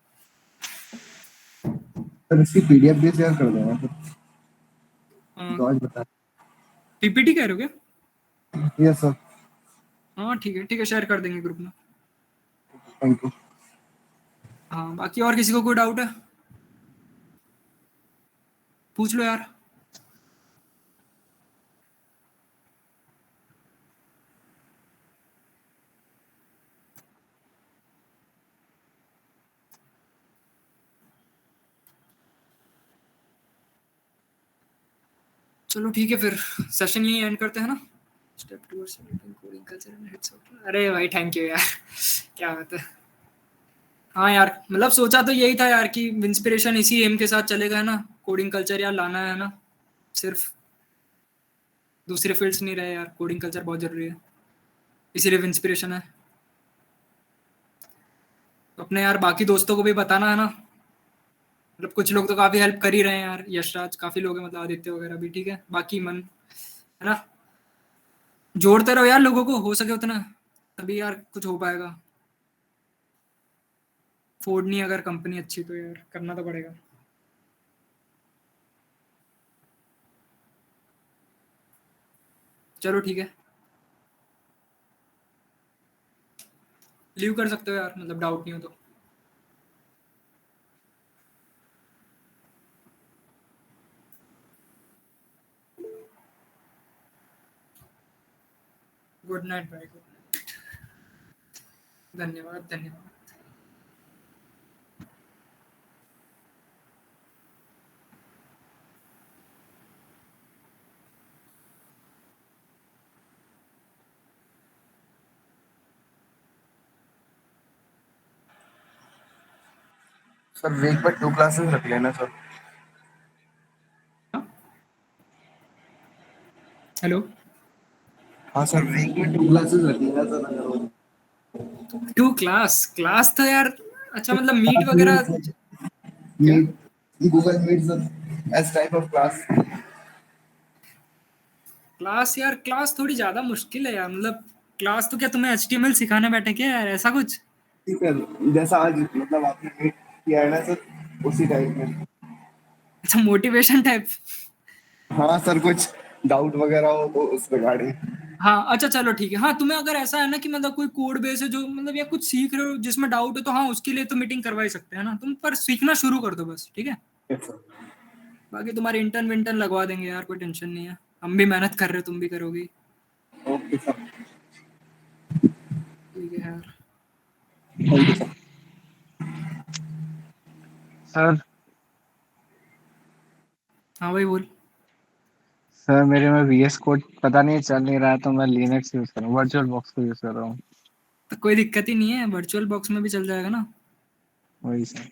सर इसकी PDF भी शेयर कर देना सर, तो आज बता। PPT कह रहे हो क्या? Yes sir. हाँ ठीक है, शेयर कर देंगे ग्रुप में। Thank you. हाँ बाकी और किसी को कोई डाउट है पूछ लो यार। चलो ठीक है फिर, सेशन यही एंड करते हैं ना। Step towards coding culture and heads up. अरे भाई थैंक यू यार क्या बात है। हाँ यार मतलब सोचा तो यही था यार कि इंस्पिरेशन इसी एम के साथ चलेगा, है ना, कोडिंग कल्चर यार लाना है ना, सिर्फ दूसरे फील्ड्स नहीं रहे यार, कोडिंग कल्चर बहुत जरूरी है, इसीलिए इंस्पिरेशन है। तो अपने यार बाकी दोस्तों को भी बताना, है ना, मतलब कुछ लोग तो काफी हेल्प कर ही रहे हैं यार, यशराज काफी लोग हैं, मतलब आदित्य वगैरह भी, ठीक है। बाकी मन, है ना, जोड़ते रहो यार लोगों को, हो सके उतना, तभी यार कुछ हो पाएगा। फोर्ड नहीं अगर कंपनी अच्छी तो यार करना तो पड़ेगा। चलो ठीक है, लीव कर सकते हो यार, मतलब डाउट नहीं हो तो। गुड नाइट भाई, गुड नाइट, धन्यवाद धन्यवाद। सर वीक में 2 क्लासेस रख लेना सर। हेलो। हाँ सर वीक में 2 क्लासेस रख लेना सर, अगर हो। 2 क्लास तो यार, अच्छा मतलब मीट वगैरह। क्या meet, Google Meet sir, as type of class. Class यार, क्लास थोड़ी ज्यादा मुश्किल है यार, मतलब क्लास तो क्या तुम्हें HTML सिखाने बैठे क्या यार, ऐसा कुछ। ठीक है, जैसा आज मतलब आपने मीट किया है ना सर, उसी टाइप में। अच्छा मोटिवेशन टाइप। हाँ सर, कुछ डाउट वगैरह हो तो उस रिगार्डिंग। हाँ अच्छा चलो ठीक है। हाँ तुम्हें अगर ऐसा है ना कि मतलब कोई कोड बेस है जो मतलब या कुछ सीख रहे हो जिसमें डाउट है, तो हाँ उसके लिए तो मीटिंग करवा ही सकते हैं ना तुम, पर सीखना शुरू कर दो बस, ठीक है। Yes sir. बाकी तुम्हारे इंटर्न विंटर्न लगवा देंगे यार, कोई टेंशन नहीं है, हम भी मेहनत कर रहे हो, तुम भी करोगी, ओके सर। ठीक है यार। Thank you sir. सर हाँ भाई बोल। सर मेरे में VS कोड पता नहीं चल नहीं रहा है, तो मैं लिनक्स यूज कर रहा हूँ, वर्चुअल बॉक्स को यूज कर रहा हूँ। तो कोई दिक्कत ही नहीं है, वर्चुअल बॉक्स में भी चल जाएगा ना। वही सर।